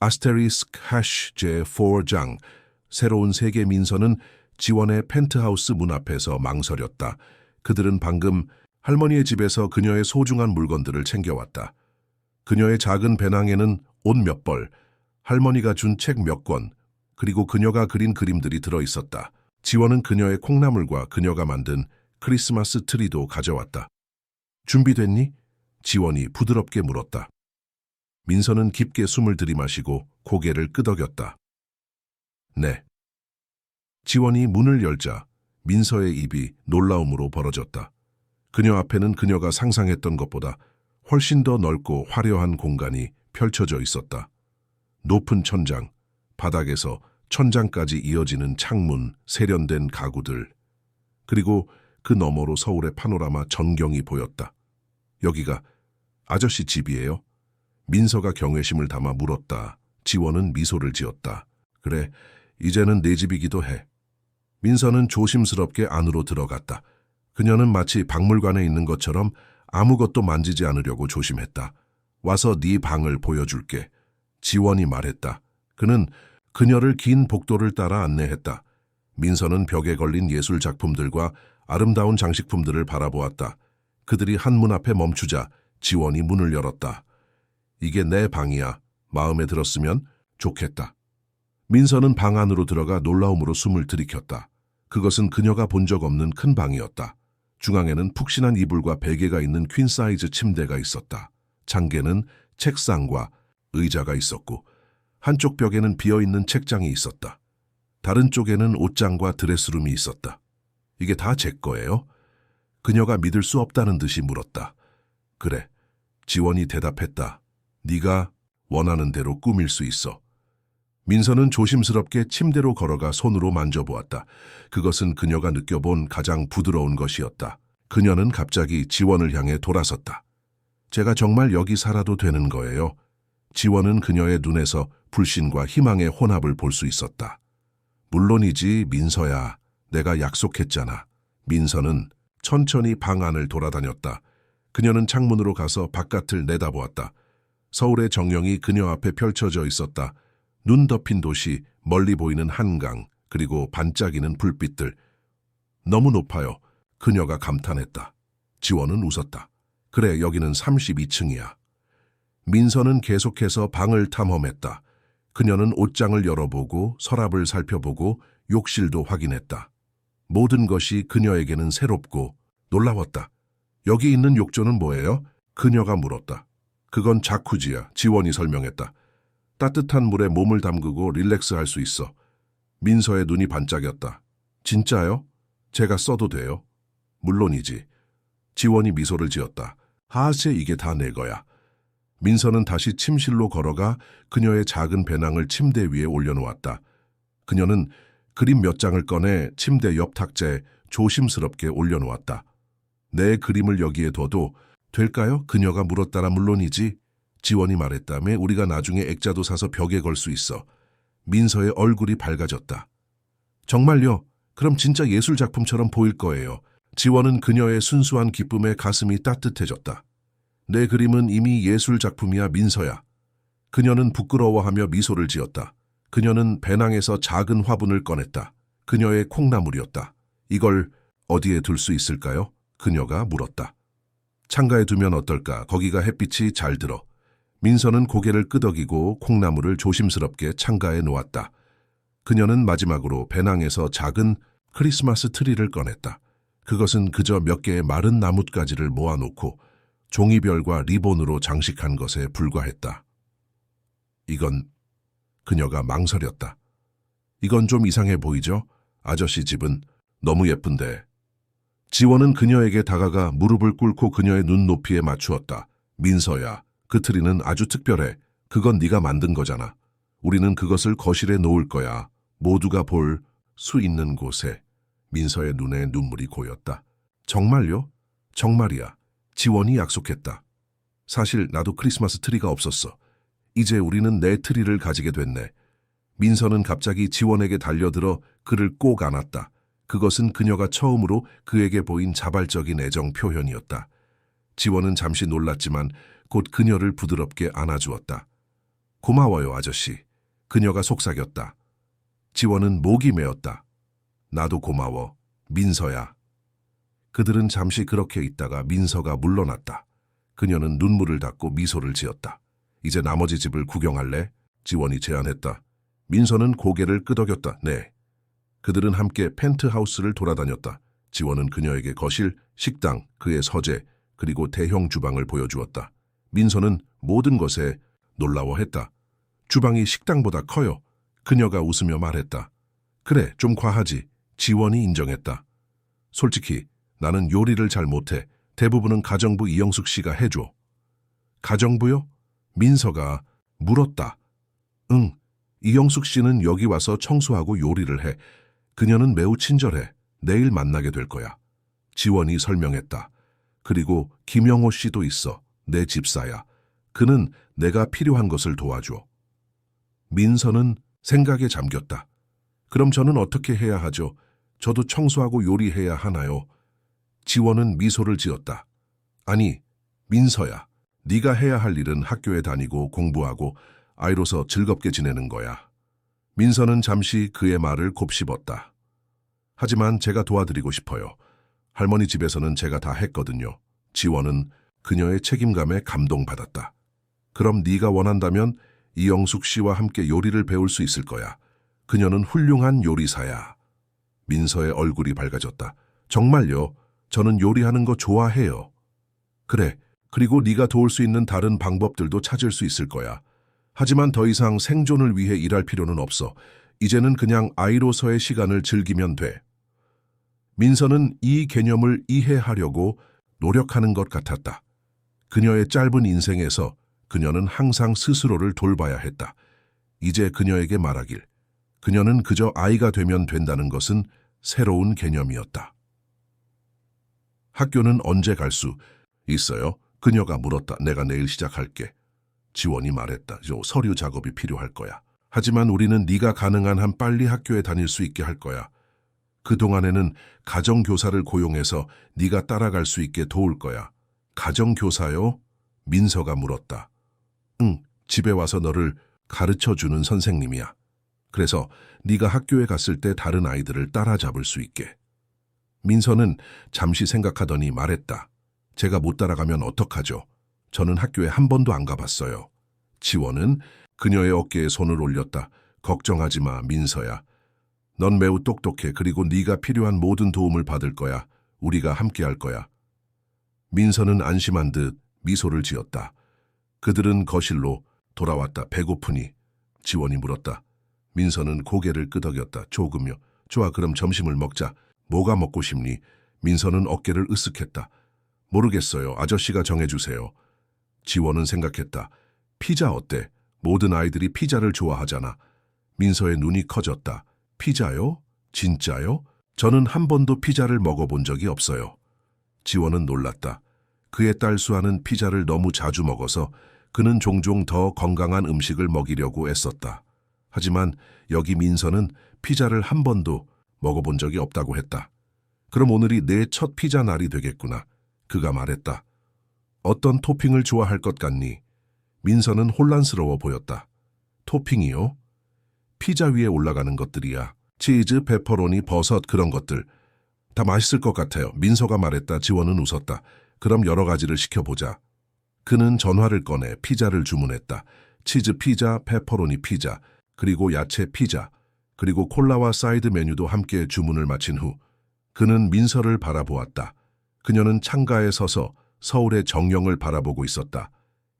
Speaker 1: 아스테리스크 해시 제4장 새로운 세계. 민서는 지원의 펜트하우스 문 앞에서 망설였다. 그들은 방금 할머니의 집에서 그녀의 소중한 물건들을 챙겨왔다. 그녀의 작은 배낭에는 옷 몇 벌, 할머니가 준 책 몇 권, 그리고 그녀가 그린 그림들이 들어있었다. 지원은 그녀의 콩나물과 그녀가 만든 크리스마스 트리도 가져왔다. 준비됐니? 지원이 부드럽게 물었다. 민서는 깊게 숨을 들이마시고 고개를 끄덕였다. 네. 지원이 문을 열자 민서의 입이 놀라움으로 벌어졌다. 그녀 앞에는 그녀가 상상했던 것보다 훨씬 더 넓고 화려한 공간이 펼쳐져 있었다. 높은 천장, 바닥에서 천장까지 이어지는 창문, 세련된 가구들, 그리고 그 너머로 서울의 파노라마 전경이 보였다. 여기가 아저씨 집이에요? 민서가 경외심을 담아 물었다. 지원은 미소를 지었다. 그래, 이제는 내 집이기도 해. 민서는 조심스럽게 안으로 들어갔다. 그녀는 마치 박물관에 있는 것처럼 아무것도 만지지 않으려고 조심했다. 와서 네 방을 보여줄게. 지원이 말했다. 그는 그녀를 긴 복도를 따라 안내했다. 민서는 벽에 걸린 예술 작품들과 아름다운 장식품들을 바라보았다. 그들이 한 문 앞에 멈추자 지원이 문을 열었다. 이게 내 방이야. 마음에 들었으면 좋겠다. 민서는 방 안으로 들어가 놀라움으로 숨을 들이켰다. 그것은 그녀가 본 적 없는 큰 방이었다. 중앙에는 푹신한 이불과 베개가 있는 퀸 사이즈 침대가 있었다. 장계는 책상과 의자가 있었고 한쪽 벽에는 비어있는 책장이 있었다. 다른 쪽에는 옷장과 드레스룸이 있었다. 이게 다 제 거예요? 그녀가 믿을 수 없다는 듯이 물었다. 그래. 지원이 대답했다. 네가 원하는 대로 꾸밀 수 있어. 민서는 조심스럽게 침대로 걸어가 손으로 만져보았다. 그것은 그녀가 느껴본 가장 부드러운 것이었다. 그녀는 갑자기 지원을 향해 돌아섰다. 제가 정말 여기 살아도 되는 거예요? 지원은 그녀의 눈에서 불신과 희망의 혼합을 볼 수 있었다. 물론이지, 민서야. 내가 약속했잖아. 민서는 천천히 방 안을 돌아다녔다. 그녀는 창문으로 가서 바깥을 내다보았다. 서울의 정령이 그녀 앞에 펼쳐져 있었다. 눈 덮인 도시, 멀리 보이는 한강, 그리고 반짝이는 불빛들. 너무 높아요. 그녀가 감탄했다. 지원은 웃었다. 그래, 여기는 32층이야. 민서는 계속해서 방을 탐험했다. 그녀는 옷장을 열어보고 서랍을 살펴보고 욕실도 확인했다. 모든 것이 그녀에게는 새롭고 놀라웠다. 여기 있는 욕조는 뭐예요? 그녀가 물었다. 그건 자쿠지야. 지원이 설명했다. 따뜻한 물에 몸을 담그고 릴렉스할 수 있어. 민서의 눈이 반짝였다. 진짜요? 제가 써도 돼요? 물론이지. 지원이 미소를 지었다. 하세, 이게 다 내 거야. 민서는 다시 침실로 걸어가 그녀의 작은 배낭을 침대 위에 올려놓았다. 그녀는 그림 몇 장을 꺼내 침대 옆 탁자에 조심스럽게 올려놓았다. 내 그림을 여기에 둬도 될까요? 그녀가 물었다라. 물론이지. 지원이 말했다며. 우리가 나중에 액자도 사서 벽에 걸 수 있어. 민서의 얼굴이 밝아졌다. 정말요? 그럼 진짜 예술작품처럼 보일 거예요. 지원은 그녀의 순수한 기쁨에 가슴이 따뜻해졌다. 내 그림은 이미 예술작품이야, 민서야. 그녀는 부끄러워하며 미소를 지었다. 그녀는 배낭에서 작은 화분을 꺼냈다. 그녀의 콩나물이었다. 이걸 어디에 둘 수 있을까요? 그녀가 물었다. 창가에 두면 어떨까? 거기가 햇빛이 잘 들어. 민서는 고개를 끄덕이고 콩나물을 조심스럽게 창가에 놓았다. 그녀는 마지막으로 배낭에서 작은 크리스마스 트리를 꺼냈다. 그것은 그저 몇 개의 마른 나뭇가지를 모아놓고 종이별과 리본으로 장식한 것에 불과했다. 이건... 그녀가 망설였다. 이건 좀 이상해 보이죠? 아저씨 집은 너무 예쁜데. 지원은 그녀에게 다가가 무릎을 꿇고 그녀의 눈높이에 맞추었다. 민서야, 그 트리는 아주 특별해. 그건 네가 만든 거잖아. 우리는 그것을 거실에 놓을 거야. 모두가 볼 수 있는 곳에. 민서의 눈에 눈물이 고였다. 정말요? 정말이야. 지원이 약속했다. 사실 나도 크리스마스 트리가 없었어. 이제 우리는 내 트리를 가지게 됐네. 민서는 갑자기 지원에게 달려들어 그를 꼭 안았다. 그것은 그녀가 처음으로 그에게 보인 자발적인 애정 표현이었다. 지원은 잠시 놀랐지만 곧 그녀를 부드럽게 안아주었다. 고마워요, 아저씨. 그녀가 속삭였다. 지원은 목이 메었다. 나도 고마워, 민서야. 그들은 잠시 그렇게 있다가 민서가 물러났다. 그녀는 눈물을 닦고 미소를 지었다. 이제 나머지 집을 구경할래? 지원이 제안했다. 민서는 고개를 끄덕였다. 네. 그들은 함께 펜트하우스를 돌아다녔다. 지원은 그녀에게 거실, 식당, 그의 서재, 그리고 대형 주방을 보여주었다. 민서는 모든 것에 놀라워했다. 주방이 식당보다 커요. 그녀가 웃으며 말했다. 그래, 좀 과하지. 지원이 인정했다. 솔직히 나는 요리를 잘 못해. 대부분은 가정부 이영숙 씨가 해줘. 가정부요? 민서가 물었다. 응, 이영숙 씨는 여기 와서 청소하고 요리를 해. 그녀는 매우 친절해. 내일 만나게 될 거야. 지원이 설명했다. 그리고 김영호 씨도 있어. 내 집사야. 그는 내가 필요한 것을 도와줘. 민서는 생각에 잠겼다. 그럼 저는 어떻게 해야 하죠? 저도 청소하고 요리해야 하나요? 지원은 미소를 지었다. 아니, 민서야. 네가 해야 할 일은 학교에 다니고 공부하고 아이로서 즐겁게 지내는 거야. 민서는 잠시 그의 말을 곱씹었다. 하지만 제가 도와드리고 싶어요. 할머니 집에서는 제가 다 했거든요. 지원은 그녀의 책임감에 감동받았다. 그럼 네가 원한다면 이영숙 씨와 함께 요리를 배울 수 있을 거야. 그녀는 훌륭한 요리사야. 민서의 얼굴이 밝아졌다. 정말요? 저는 요리하는 거 좋아해요. 그래. 그리고 네가 도울 수 있는 다른 방법들도 찾을 수 있을 거야. 하지만 더 이상 생존을 위해 일할 필요는 없어. 이제는 그냥 아이로서의 시간을 즐기면 돼. 민서는 이 개념을 이해하려고 노력하는 것 같았다. 그녀의 짧은 인생에서 그녀는 항상 스스로를 돌봐야 했다. 이제 그녀에게 말하길. 그녀는 그저 아이가 되면 된다는 것은 새로운 개념이었다. 학교는 언제 갈 수 있어요? 그녀가 물었다. 내가 내일 시작할게. 지원이 말했다. 서류 작업이 필요할 거야. 하지만 우리는 네가 가능한 한 빨리 학교에 다닐 수 있게 할 거야. 그동안에는 가정교사를 고용해서 네가 따라갈 수 있게 도울 거야. 가정교사요? 민서가 물었다. 응, 집에 와서 너를 가르쳐주는 선생님이야. 그래서 네가 학교에 갔을 때 다른 아이들을 따라잡을 수 있게. 민서는 잠시 생각하더니 말했다. 제가 못 따라가면 어떡하죠? 저는 학교에 한 번도 안 가봤어요. 지원은 그녀의 어깨에 손을 올렸다. 걱정하지 마, 민서야. 넌 매우 똑똑해. 그리고 네가 필요한 모든 도움을 받을 거야. 우리가 함께 할 거야. 민서는 안심한 듯 미소를 지었다. 그들은 거실로 돌아왔다. 배고프니? 지원이 물었다. 민서는 고개를 끄덕였다. 조금요. 좋아, 그럼 점심을 먹자. 뭐가 먹고 싶니? 민서는 어깨를 으쓱했다. 모르겠어요. 아저씨가 정해주세요. 지원은 생각했다. 피자 어때? 모든 아이들이 피자를 좋아하잖아. 민서의 눈이 커졌다. 피자요? 진짜요? 저는 한 번도 피자를 먹어본 적이 없어요. 지원은 놀랐다. 그의 딸 수아는 피자를 너무 자주 먹어서 그는 종종 더 건강한 음식을 먹이려고 애썼다. 하지만 여기 민서는 피자를 한 번도 먹어본 적이 없다고 했다. 그럼 오늘이 내 첫 피자 날이 되겠구나. 그가 말했다. 어떤 토핑을 좋아할 것 같니? 민서는 혼란스러워 보였다. 토핑이요? 피자 위에 올라가는 것들이야. 치즈, 페퍼로니, 버섯 그런 것들. 다 맛있을 것 같아요. 민서가 말했다. 지원은 웃었다. 그럼 여러 가지를 시켜보자. 그는 전화를 꺼내 피자를 주문했다. 치즈 피자, 페퍼로니 피자, 그리고 야채 피자, 그리고 콜라와 사이드 메뉴도 함께 주문을 마친 후 그는 민서를 바라보았다. 그녀는 창가에 서서 서울의 정령을 바라보고 있었다.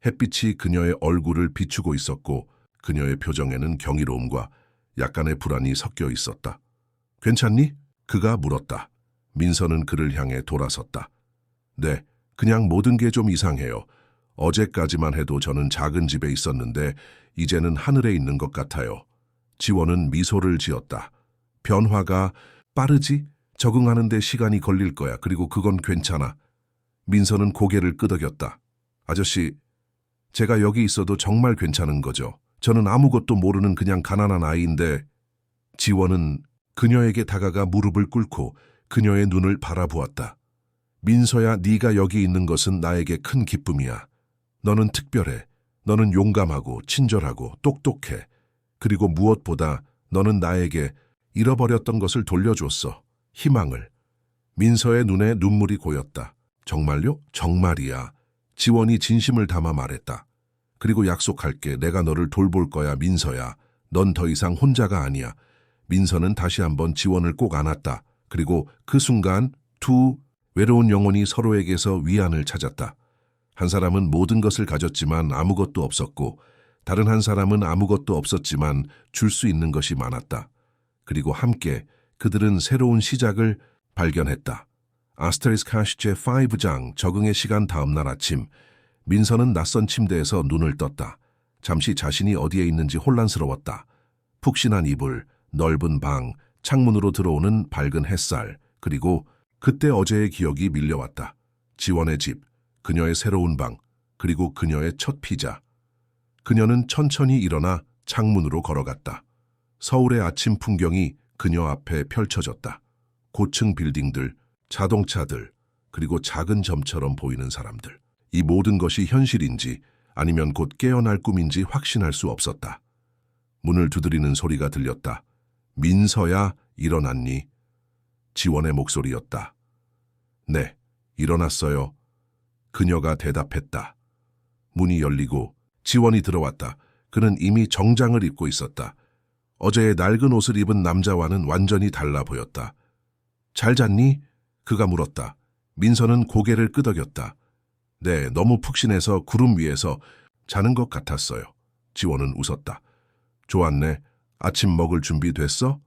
Speaker 1: 햇빛이 그녀의 얼굴을 비추고 있었고 그녀의 표정에는 경이로움과 약간의 불안이 섞여 있었다. 괜찮니? 그가 물었다. 민서는 그를 향해 돌아섰다. 네, 그냥 모든 게 좀 이상해요. 어제까지만 해도 저는 작은 집에 있었는데 이제는 하늘에 있는 것 같아요. 지원은 미소를 지었다. 변화가 빠르지? 적응하는 데 시간이 걸릴 거야. 그리고 그건 괜찮아. 민서는 고개를 끄덕였다. 아저씨, 제가 여기 있어도 정말 괜찮은 거죠. 저는 아무것도 모르는 그냥 가난한 아이인데. 지원은 그녀에게 다가가 무릎을 꿇고 그녀의 눈을 바라보았다. 민서야, 네가 여기 있는 것은 나에게 큰 기쁨이야. 너는 특별해. 너는 용감하고 친절하고 똑똑해. 그리고 무엇보다 너는 나에게 잃어버렸던 것을 돌려줬어. 희망을. 민서의 눈에 눈물이 고였다. 정말요? 정말이야. 지원이 진심을 담아 말했다. 그리고 약속할게. 내가 너를 돌볼 거야, 민서야. 넌 더 이상 혼자가 아니야. 민서는 다시 한번 지원을 꼭 안았다. 그리고 그 순간 두 외로운 영혼이 서로에게서 위안을 찾았다. 한 사람은 모든 것을 가졌지만 아무것도 없었고 다른 한 사람은 아무것도 없었지만 줄 수 있는 것이 많았다. 그리고 함께 그들은 새로운 시작을 발견했다. 아스테리스크 하시 제5장 적응의 시간 다음 날 아침 민서는 낯선 침대에서 눈을 떴다. 잠시 자신이 어디에 있는지 혼란스러웠다. 푹신한 이불, 넓은 방, 창문으로 들어오는 밝은 햇살, 그리고 그때 어제의 기억이 밀려왔다. 지원의 집, 그녀의 새로운 방, 그리고 그녀의 첫 피자. 그녀는 천천히 일어나 창문으로 걸어갔다. 서울의 아침 풍경이 그녀 앞에 펼쳐졌다. 고층 빌딩들, 자동차들, 그리고 작은 점처럼 보이는 사람들. 이 모든 것이 현실인지 아니면 곧 깨어날 꿈인지 확신할 수 없었다. 문을 두드리는 소리가 들렸다. 민서야, 일어났니? 지원의 목소리였다. 네, 일어났어요. 그녀가 대답했다. 문이 열리고 지원이 들어왔다. 그는 이미 정장을 입고 있었다. 어제의 낡은 옷을 입은 남자와는 완전히 달라 보였다. 잘 잤니? 그가 물었다. 민서는 고개를 끄덕였다. 네, 너무 푹신해서 구름 위에서 자는 것 같았어요. 지원은 웃었다. 좋았네. 아침 먹을 준비 됐어?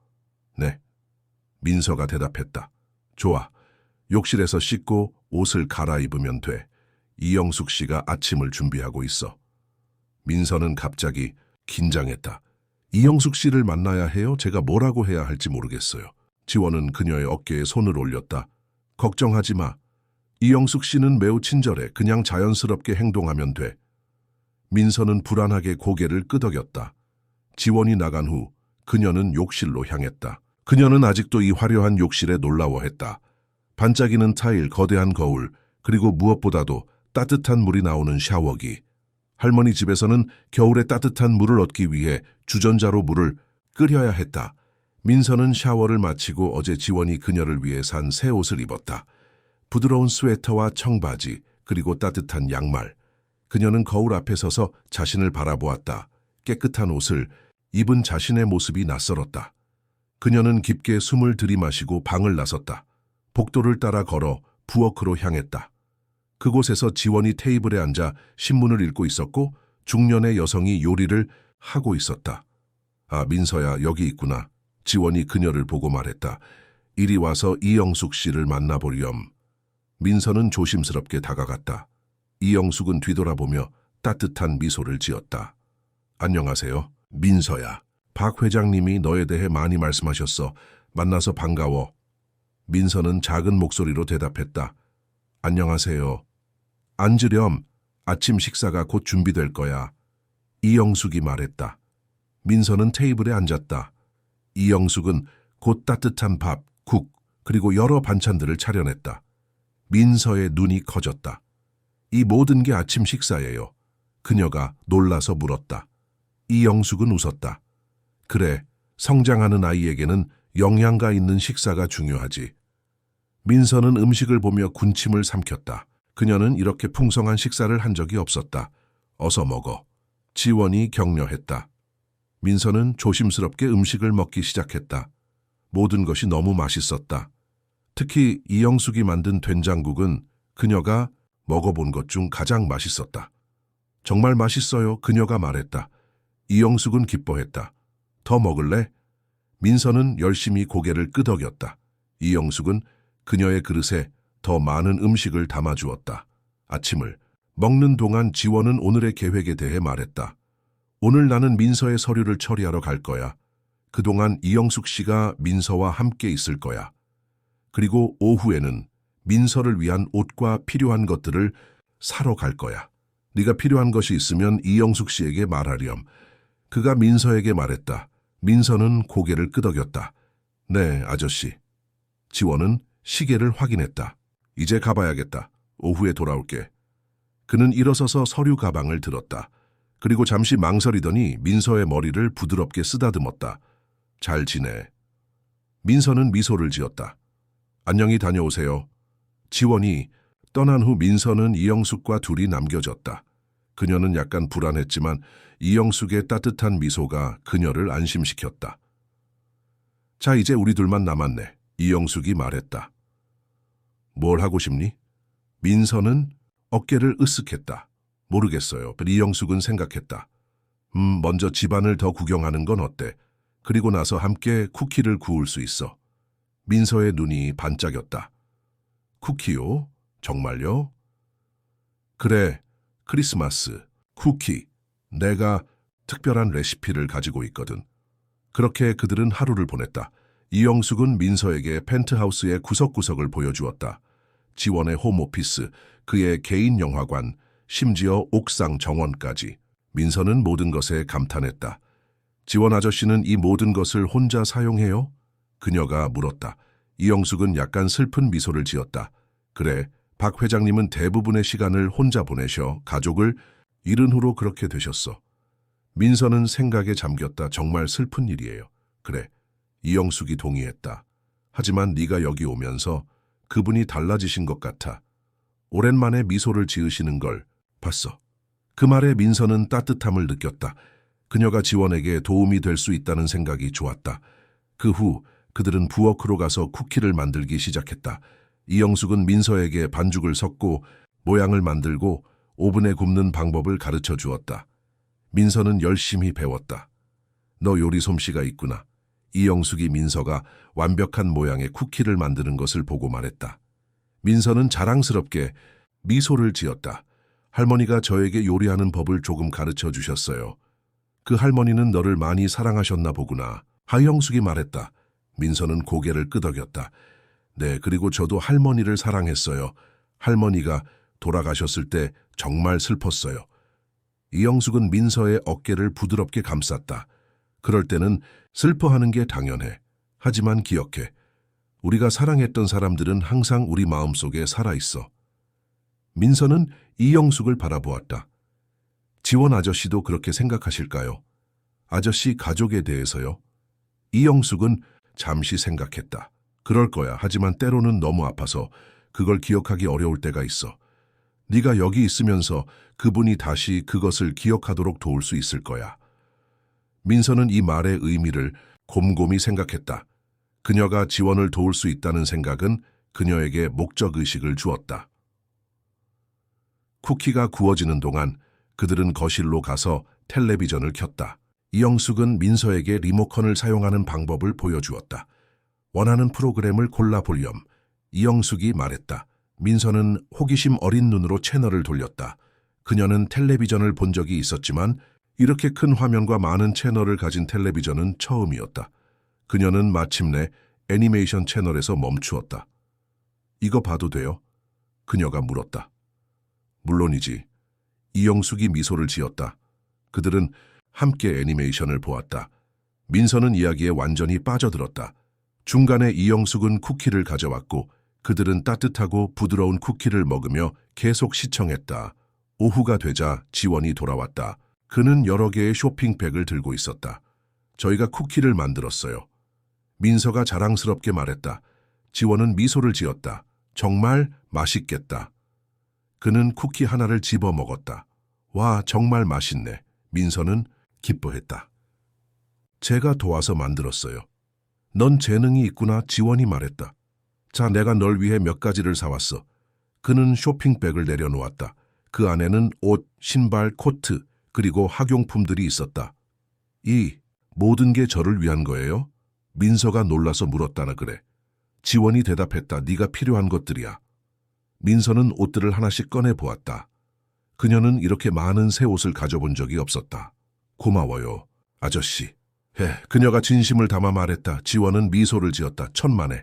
Speaker 1: 네. 민서가 대답했다. 좋아. 욕실에서 씻고 옷을 갈아입으면 돼. 이영숙 씨가 아침을 준비하고 있어. 민서는 갑자기 긴장했다. 이영숙 씨를 만나야 해요? 제가 뭐라고 해야 할지 모르겠어요. 지원은 그녀의 어깨에 손을 올렸다. 걱정하지 마. 이영숙 씨는 매우 친절해. 그냥 자연스럽게 행동하면 돼. 민서는 불안하게 고개를 끄덕였다. 지원이 나간 후 그녀는 욕실로 향했다. 그녀는 아직도 이 화려한 욕실에 놀라워했다. 반짝이는 타일, 거대한 거울, 그리고 무엇보다도 따뜻한 물이 나오는 샤워기. 할머니 집에서는 겨울에 따뜻한 물을 얻기 위해 주전자로 물을 끓여야 했다. 민서는 샤워를 마치고 어제 지원이 그녀를 위해 산 새 옷을 입었다. 부드러운 스웨터와 청바지, 그리고 따뜻한 양말. 그녀는 거울 앞에 서서 자신을 바라보았다. 깨끗한 옷을 입은 자신의 모습이 낯설었다. 그녀는 깊게 숨을 들이마시고 방을 나섰다. 복도를 따라 걸어 부엌으로 향했다. 그곳에서 지원이 테이블에 앉아 신문을 읽고 있었고 중년의 여성이 요리를 하고 있었다. 아, 민서야, 여기 있구나. 지원이 그녀를 보고 말했다. 이리 와서 이영숙 씨를 만나보렴. 민서는 조심스럽게 다가갔다. 이영숙은 뒤돌아보며 따뜻한 미소를 지었다. 안녕하세요. 민서야. 박 회장님이 너에 대해 많이 말씀하셨어. 만나서 반가워. 민서는 작은 목소리로 대답했다. 안녕하세요. 앉으렴. 아침 식사가 곧 준비될 거야. 이영숙이 말했다. 민서는 테이블에 앉았다. 이영숙은 곧 따뜻한 밥, 국, 그리고 여러 반찬들을 차려냈다. 민서의 눈이 커졌다. 이 모든 게 아침 식사예요. 그녀가 놀라서 물었다. 이영숙은 웃었다. 그래, 성장하는 아이에게는 영양가 있는 식사가 중요하지. 민서는 음식을 보며 군침을 삼켰다. 그녀는 이렇게 풍성한 식사를 한 적이 없었다. 어서 먹어. 지원이 격려했다. 민서는 조심스럽게 음식을 먹기 시작했다. 모든 것이 너무 맛있었다. 특히 이영숙이 만든 된장국은 그녀가 먹어본 것 중 가장 맛있었다. 정말 맛있어요. 그녀가 말했다. 이영숙은 기뻐했다. 더 먹을래? 민서는 열심히 고개를 끄덕였다. 이영숙은 그녀의 그릇에 더 많은 음식을 담아주었다. 아침을 먹는 동안 지원은 오늘의 계획에 대해 말했다. 오늘 나는 민서의 서류를 처리하러 갈 거야. 그동안 이영숙 씨가 민서와 함께 있을 거야. 그리고 오후에는 민서를 위한 옷과 필요한 것들을 사러 갈 거야. 네가 필요한 것이 있으면 이영숙 씨에게 말하렴. 그가 민서에게 말했다. 민서는 고개를 끄덕였다. 네, 아저씨. 지원은 시계를 확인했다. 이제 가봐야겠다. 오후에 돌아올게. 그는 일어서서 서류 가방을 들었다. 그리고 잠시 망설이더니 민서의 머리를 부드럽게 쓰다듬었다. 잘 지내. 민서는 미소를 지었다. 안녕히 다녀오세요. 지원이 떠난 후 민서는 이영숙과 둘이 남겨졌다. 그녀는 약간 불안했지만 이영숙의 따뜻한 미소가 그녀를 안심시켰다. 자, 이제 우리 둘만 남았네. 이영숙이 말했다. 뭘 하고 싶니? 민서는 어깨를 으쓱했다. 모르겠어요. 이영숙은 생각했다. 먼저 집안을 더 구경하는 건 어때? 그리고 나서 함께 쿠키를 구울 수 있어. 민서의 눈이 반짝였다. 쿠키요? 정말요? 그래, 크리스마스, 쿠키. 내가 특별한 레시피를 가지고 있거든. 그렇게 그들은 하루를 보냈다. 이영숙은 민서에게 펜트하우스의 구석구석을 보여주었다. 지원의 홈오피스, 그의 개인 영화관, 심지어 옥상 정원까지. 민서는 모든 것에 감탄했다. 지원 아저씨는 이 모든 것을 혼자 사용해요? 그녀가 물었다. 이영숙은 약간 슬픈 미소를 지었다. 그래, 박 회장님은 대부분의 시간을 혼자 보내셔. 가족을 잃은 후로 그렇게 되셨어. 민서는 생각에 잠겼다. 정말 슬픈 일이에요. 그래, 이영숙이 동의했다. 하지만 네가 여기 오면서 그분이 달라지신 것 같아. 오랜만에 미소를 지으시는 걸 봤어. 그 말에 민서는 따뜻함을 느꼈다. 그녀가 지원에게 도움이 될 수 있다는 생각이 좋았다. 그 후 그들은 부엌으로 가서 쿠키를 만들기 시작했다. 이영숙은 민서에게 반죽을 섞고 모양을 만들고 오븐에 굽는 방법을 가르쳐 주었다. 민서는 열심히 배웠다. 너 요리 솜씨가 있구나. 이영숙이 민서가 완벽한 모양의 쿠키를 만드는 것을 보고 말했다. 민서는 자랑스럽게 미소를 지었다. 할머니가 저에게 요리하는 법을 조금 가르쳐 주셨어요. 그 할머니는 너를 많이 사랑하셨나 보구나. 하영숙이 말했다. 민서는 고개를 끄덕였다. 네, 그리고 저도 할머니를 사랑했어요. 할머니가 돌아가셨을 때 정말 슬펐어요. 이영숙은 민서의 어깨를 부드럽게 감쌌다. 그럴 때는 슬퍼하는 게 당연해. 하지만 기억해. 우리가 사랑했던 사람들은 항상 우리 마음속에 살아있어. 민서는 이영숙을 바라보았다. 지원 아저씨도 그렇게 생각하실까요? 아저씨 가족에 대해서요? 이영숙은 잠시 생각했다. 그럴 거야. 하지만 때로는 너무 아파서 그걸 기억하기 어려울 때가 있어. 네가 여기 있으면서 그분이 다시 그것을 기억하도록 도울 수 있을 거야. 민서는 이 말의 의미를 곰곰이 생각했다. 그녀가 지원을 도울 수 있다는 생각은 그녀에게 목적의식을 주었다. 쿠키가 구워지는 동안 그들은 거실로 가서 텔레비전을 켰다. 이영숙은 민서에게 리모컨을 사용하는 방법을 보여주었다. 원하는 프로그램을 골라보렴. 이영숙이 말했다. 민서는 호기심 어린 눈으로 채널을 돌렸다. 그녀는 텔레비전을 본 적이 있었지만 이렇게 큰 화면과 많은 채널을 가진 텔레비전은 처음이었다. 그녀는 마침내 애니메이션 채널에서 멈추었다. 이거 봐도 돼요? 그녀가 물었다. 물론이지. 이영숙이 미소를 지었다. 그들은 함께 애니메이션을 보았다. 민서는 이야기에 완전히 빠져들었다. 중간에 이영숙은 쿠키를 가져왔고 그들은 따뜻하고 부드러운 쿠키를 먹으며 계속 시청했다. 오후가 되자 지원이 돌아왔다. 그는 여러 개의 쇼핑백을 들고 있었다. 저희가 쿠키를 만들었어요. 민서가 자랑스럽게 말했다. 지원은 미소를 지었다. 정말 맛있겠다. 그는 쿠키 하나를 집어 먹었다. 와, 정말 맛있네. 민서는 기뻐했다. 제가 도와서 만들었어요. 넌 재능이 있구나, 지원이 말했다. 자, 내가 널 위해 몇 가지를 사왔어. 그는 쇼핑백을 내려놓았다. 그 안에는 옷, 신발, 코트, 그리고 학용품들이 있었다. 이 모든 게 저를 위한 거예요? 민서가 놀라서 물었다나 그래. 지원이 대답했다. 네가 필요한 것들이야. 민서는 옷들을 하나씩 꺼내 보았다. 그녀는 이렇게 많은 새 옷을 가져본 적이 없었다. 고마워요, 아저씨. 그녀가 진심을 담아 말했다. 지원은 미소를 지었다. 천만에.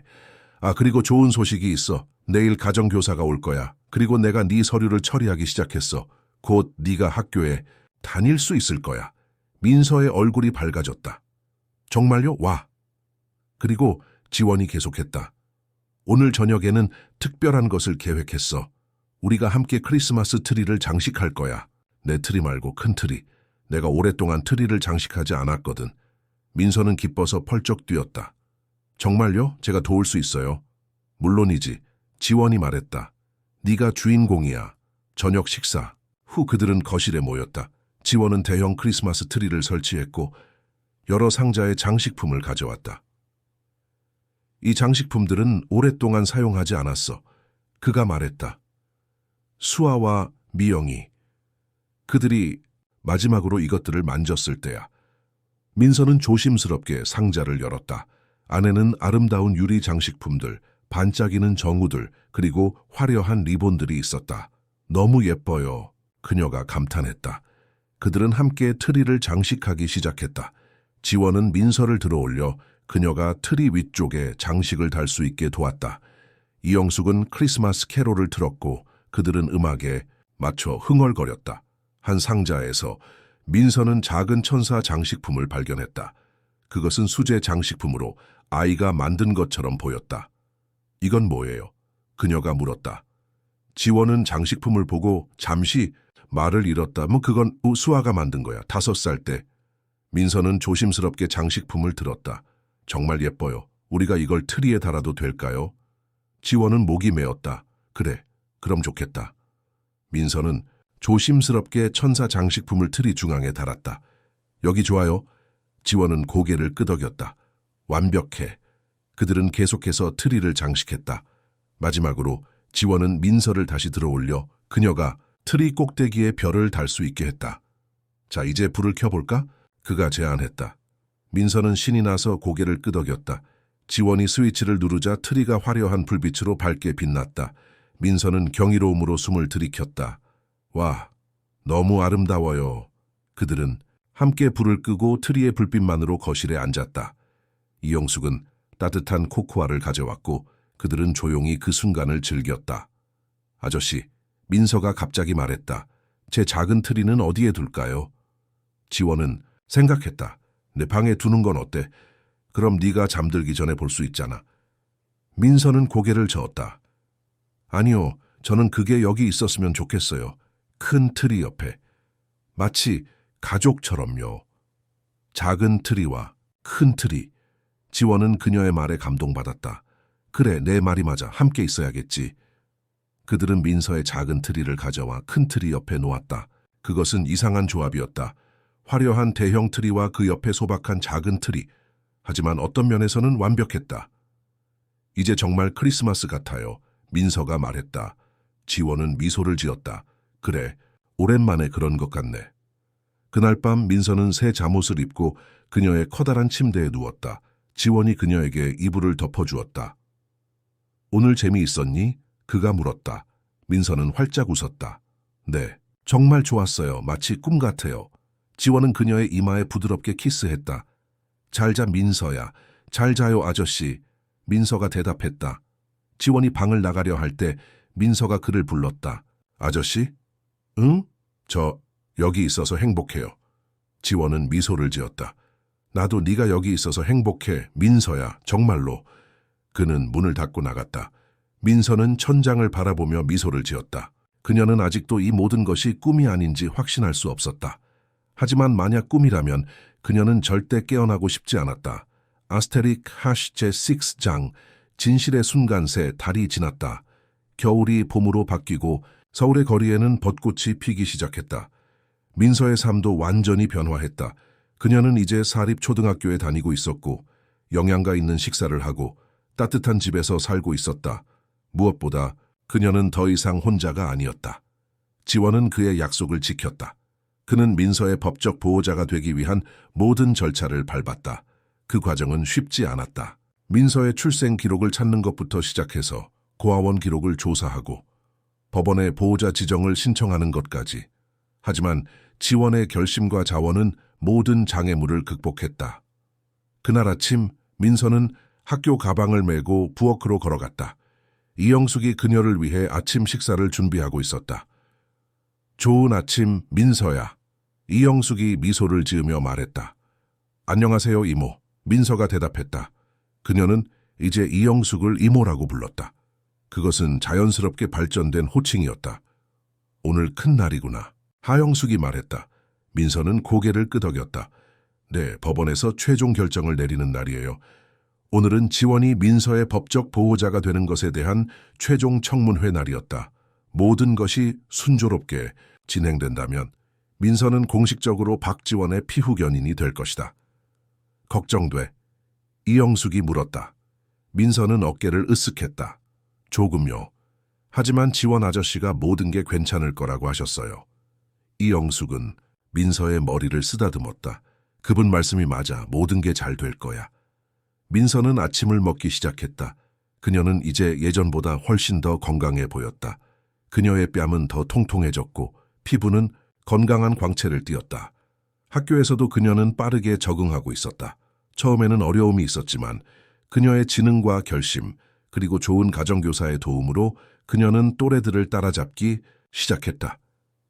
Speaker 1: 그리고 좋은 소식이 있어. 내일 가정교사가 올 거야. 그리고 내가 네 서류를 처리하기 시작했어. 곧 네가 학교에 다닐 수 있을 거야. 민서의 얼굴이 밝아졌다. 정말요? 와. 그리고 지원이 계속했다. 오늘 저녁에는 특별한 것을 계획했어. 우리가 함께 크리스마스 트리를 장식할 거야. 내 트리 말고 큰 트리. 내가 오랫동안 트리를 장식하지 않았거든. 민서는 기뻐서 펄쩍 뛰었다. 정말요? 제가 도울 수 있어요. 물론이지. 지원이 말했다. 네가 주인공이야. 저녁 식사 후 그들은 거실에 모였다. 지원은 대형 크리스마스 트리를 설치했고 여러 상자의 장식품을 가져왔다. 이 장식품들은 오랫동안 사용하지 않았어. 그가 말했다. 수아와 미영이. 그들이 마지막으로 이것들을 만졌을 때야. 민서는 조심스럽게 상자를 열었다. 안에는 아름다운 유리 장식품들, 반짝이는 정우들, 그리고 화려한 리본들이 있었다. 너무 예뻐요. 그녀가 감탄했다. 그들은 함께 트리를 장식하기 시작했다. 지원은 민서를 들어올려 그녀가 트리 위쪽에 장식을 달 수 있게 도왔다. 이영숙은 크리스마스 캐롤을 틀었고 그들은 음악에 맞춰 흥얼거렸다. 한 상자에서 민서는 작은 천사 장식품을 발견했다. 그것은 수제 장식품으로 아이가 만든 것처럼 보였다. 이건 뭐예요? 그녀가 물었다. 지원은 장식품을 보고 잠시 말을 잃었다. 그건 수아가 만든 거야. 5살 때. 민서는 조심스럽게 장식품을 들었다. 정말 예뻐요. 우리가 이걸 트리에 달아도 될까요? 지원은 목이 메었다. 그래, 그럼 좋겠다. 민서는 조심스럽게 천사 장식품을 트리 중앙에 달았다. 여기 좋아요. 지원은 고개를 끄덕였다. 완벽해. 그들은 계속해서 트리를 장식했다. 마지막으로 지원은 민서를 다시 들어올려 그녀가 트리 꼭대기에 별을 달 수 있게 했다. 자, 이제 불을 켜볼까? 그가 제안했다. 민서는 신이 나서 고개를 끄덕였다. 지원이 스위치를 누르자 트리가 화려한 불빛으로 밝게 빛났다. 민서는 경이로움으로 숨을 들이켰다. 와, 너무 아름다워요. 그들은 함께 불을 끄고 트리의 불빛만으로 거실에 앉았다. 이영숙은 따뜻한 코코아를 가져왔고 그들은 조용히 그 순간을 즐겼다. 아저씨, 민서가 갑자기 말했다. 제 작은 트리는 어디에 둘까요? 지원은 생각했다. 내 방에 두는 건 어때? 그럼 네가 잠들기 전에 볼 수 있잖아. 민서는 고개를 저었다. 아니요, 저는 그게 여기 있었으면 좋겠어요. 큰 트리 옆에. 마치 가족처럼요. 작은 트리와 큰 트리. 지원은 그녀의 말에 감동받았다. 그래, 내 말이 맞아. 함께 있어야겠지. 그들은 민서의 작은 트리를 가져와 큰 트리 옆에 놓았다. 그것은 이상한 조합이었다. 화려한 대형 트리와 그 옆에 소박한 작은 트리. 하지만 어떤 면에서는 완벽했다. 이제 정말 크리스마스 같아요. 민서가 말했다. 지원은 미소를 지었다. 그래, 오랜만에 그런 것 같네. 그날 밤 민서는 새 잠옷을 입고 그녀의 커다란 침대에 누웠다. 지원이 그녀에게 이불을 덮어주었다. 오늘 재미있었니? 그가 물었다. 민서는 활짝 웃었다. 네, 정말 좋았어요. 마치 꿈 같아요. 지원은 그녀의 이마에 부드럽게 키스했다. 잘 자, 민서야. 잘 자요, 아저씨. 민서가 대답했다. 지원이 방을 나가려 할 때 민서가 그를 불렀다. 아저씨? 응? 저 여기 있어서 행복해요. 지원은 미소를 지었다. 나도 네가 여기 있어서 행복해, 민서야. 정말로. 그는 문을 닫고 나갔다. 민서는 천장을 바라보며 미소를 지었다. 그녀는 아직도 이 모든 것이 꿈이 아닌지 확신할 수 없었다. 하지만 만약 꿈이라면 그녀는 절대 깨어나고 싶지 않았다. 아스테릭 하시 제6장 진실의 순간새 달이 지났다. 겨울이 봄으로 바뀌고 서울의 거리에는 벚꽃이 피기 시작했다. 민서의 삶도 완전히 변화했다. 그녀는 이제 사립초등학교에 다니고 있었고 영양가 있는 식사를 하고 따뜻한 집에서 살고 있었다. 무엇보다 그녀는 더 이상 혼자가 아니었다. 지원은 그의 약속을 지켰다. 그는 민서의 법적 보호자가 되기 위한 모든 절차를 밟았다. 그 과정은 쉽지 않았다. 민서의 출생 기록을 찾는 것부터 시작해서 고아원 기록을 조사하고 법원에 보호자 지정을 신청하는 것까지. 하지만 지원의 결심과 자원은 모든 장애물을 극복했다. 그날 아침 민서는 학교 가방을 메고 부엌으로 걸어갔다. 이영숙이 그녀를 위해 아침 식사를 준비하고 있었다. 좋은 아침, 민서야. 이영숙이 미소를 지으며 말했다. 안녕하세요, 이모. 민서가 대답했다. 그녀는 이제 이영숙을 이모라고 불렀다. 그것은 자연스럽게 발전된 호칭이었다. 오늘 큰 날이구나. 하영숙이 말했다. 민서는 고개를 끄덕였다. 네, 법원에서 최종 결정을 내리는 날이에요. 오늘은 지원이 민서의 법적 보호자가 되는 것에 대한 최종 청문회 날이었다. 모든 것이 순조롭게 진행된다면 민서는 공식적으로 박지원의 피후견인이 될 것이다. 걱정돼. 이영숙이 물었다. 민서는 어깨를 으쓱했다. 조금요. 하지만 지원 아저씨가 모든 게 괜찮을 거라고 하셨어요. 이영숙은 민서의 머리를 쓰다듬었다. 그분 말씀이 맞아. 모든 게 잘 될 거야. 민서는 아침을 먹기 시작했다. 그녀는 이제 예전보다 훨씬 더 건강해 보였다. 그녀의 뺨은 더 통통해졌고 피부는 건강한 광채를 띠었다. 학교에서도 그녀는 빠르게 적응하고 있었다. 처음에는 어려움이 있었지만 그녀의 지능과 결심 그리고 좋은 가정교사의 도움으로 그녀는 또래들을 따라잡기 시작했다.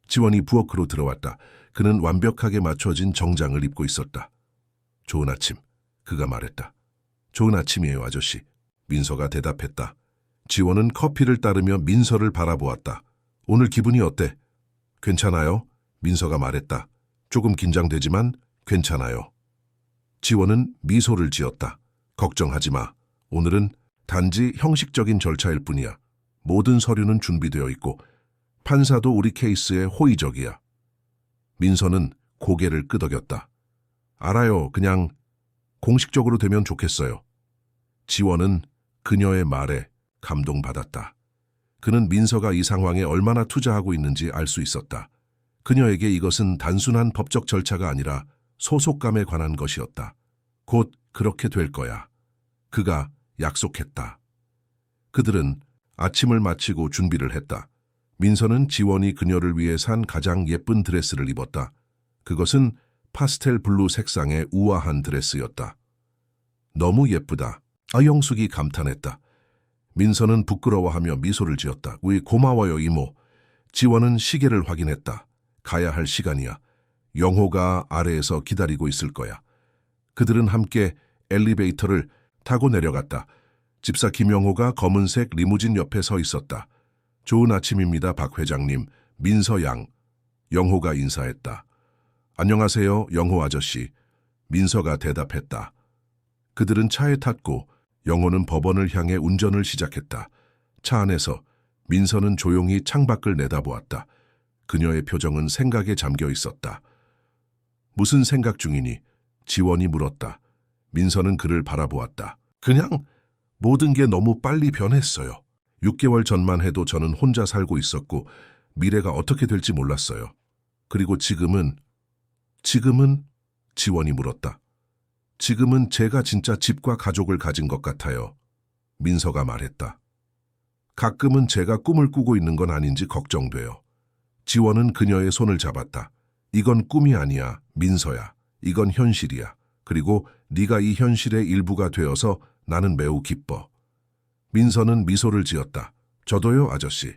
Speaker 1: 지원이 부엌으로 들어왔다. 그는 완벽하게 맞춰진 정장을 입고 있었다. 좋은 아침, 그가 말했다. 좋은 아침이에요, 아저씨. 민서가 대답했다. 지원은 커피를 따르며 민서를 바라보았다. 오늘 기분이 어때? 괜찮아요? 민서가 말했다. 조금 긴장되지만 괜찮아요. 지원은 미소를 지었다. 걱정하지 마. 오늘은 단지 형식적인 절차일 뿐이야. 모든 서류는 준비되어 있고 판사도 우리 케이스에 호의적이야. 민서는 고개를 끄덕였다. 알아요. 그냥 공식적으로 되면 좋겠어요. 지원은 그녀의 말에 감동받았다. 그는 민서가 이 상황에 얼마나 투자하고 있는지 알 수 있었다. 그녀에게 이것은 단순한 법적 절차가 아니라 소속감에 관한 것이었다. 곧 그렇게 될 거야. 그가 약속했다. 그들은 아침을 마치고 준비를 했다. 민서는 지원이 그녀를 위해 산 가장 예쁜 드레스를 입었다. 그것은 파스텔 블루 색상의 우아한 드레스였다. 너무 예쁘다. 아영숙이 감탄했다. 민서는 부끄러워하며 미소를 지었다. 우리 고마워요, 이모. 지원은 시계를 확인했다. 가야 할 시간이야. 영호가 아래에서 기다리고 있을 거야. 그들은 함께 엘리베이터를 타고 내려갔다. 집사 김영호가 검은색 리무진 옆에 서 있었다. 좋은 아침입니다, 박 회장님. 민서 양. 영호가 인사했다. 안녕하세요, 영호 아저씨. 민서가 대답했다. 그들은 차에 탔고 영호는 법원을 향해 운전을 시작했다. 차 안에서 민서는 조용히 창밖을 내다보았다. 그녀의 표정은 생각에 잠겨 있었다. 무슨 생각 중이니? 지원이 물었다. 민서는 그를 바라보았다. 그냥 모든 게 너무 빨리 변했어요. 6개월 전만 해도 저는 혼자 살고 있었고 미래가 어떻게 될지 몰랐어요. 그리고 지금은 지원이 물었다. 지금은 제가 진짜 집과 가족을 가진 것 같아요. 민서가 말했다. 가끔은 제가 꿈을 꾸고 있는 건 아닌지 걱정돼요. 지원은 그녀의 손을 잡았다. 이건 꿈이 아니야, 민서야. 이건 현실이야. 그리고 네가 이 현실의 일부가 되어서 나는 매우 기뻐. 민서는 미소를 지었다. 저도요, 아저씨.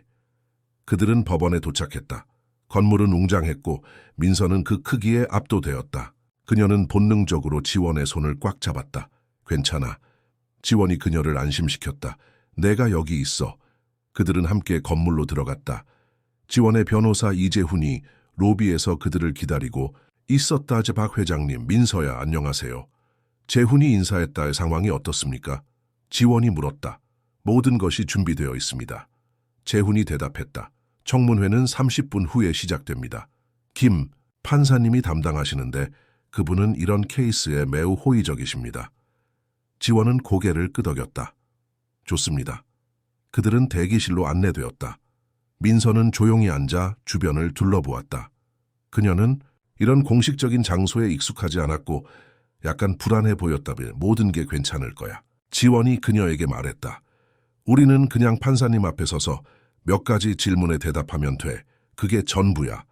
Speaker 1: 그들은 법원에 도착했다. 건물은 웅장했고 민서는 그 크기에 압도되었다. 그녀는 본능적으로 지원의 손을 꽉 잡았다. 괜찮아. 지원이 그녀를 안심시켰다. 내가 여기 있어. 그들은 함께 건물로 들어갔다. 지원의 변호사 이재훈이 로비에서 그들을 기다리고 있었다. 박 회장님, 민서야, 안녕하세요. 재훈이 인사했다의 상황이 어떻습니까? 지원이 물었다. 모든 것이 준비되어 있습니다. 재훈이 대답했다. 청문회는 30분 후에 시작됩니다. 김 판사님이 담당하시는데 그분은 이런 케이스에 매우 호의적이십니다. 지원은 고개를 끄덕였다. 좋습니다. 그들은 대기실로 안내되었다. 민서는 조용히 앉아 주변을 둘러보았다. 그녀는 이런 공식적인 장소에 익숙하지 않았고 약간 불안해 보였다며 모든 게 괜찮을 거야. 지원이 그녀에게 말했다. 우리는 그냥 판사님 앞에 서서 몇 가지 질문에 대답하면 돼. 그게 전부야.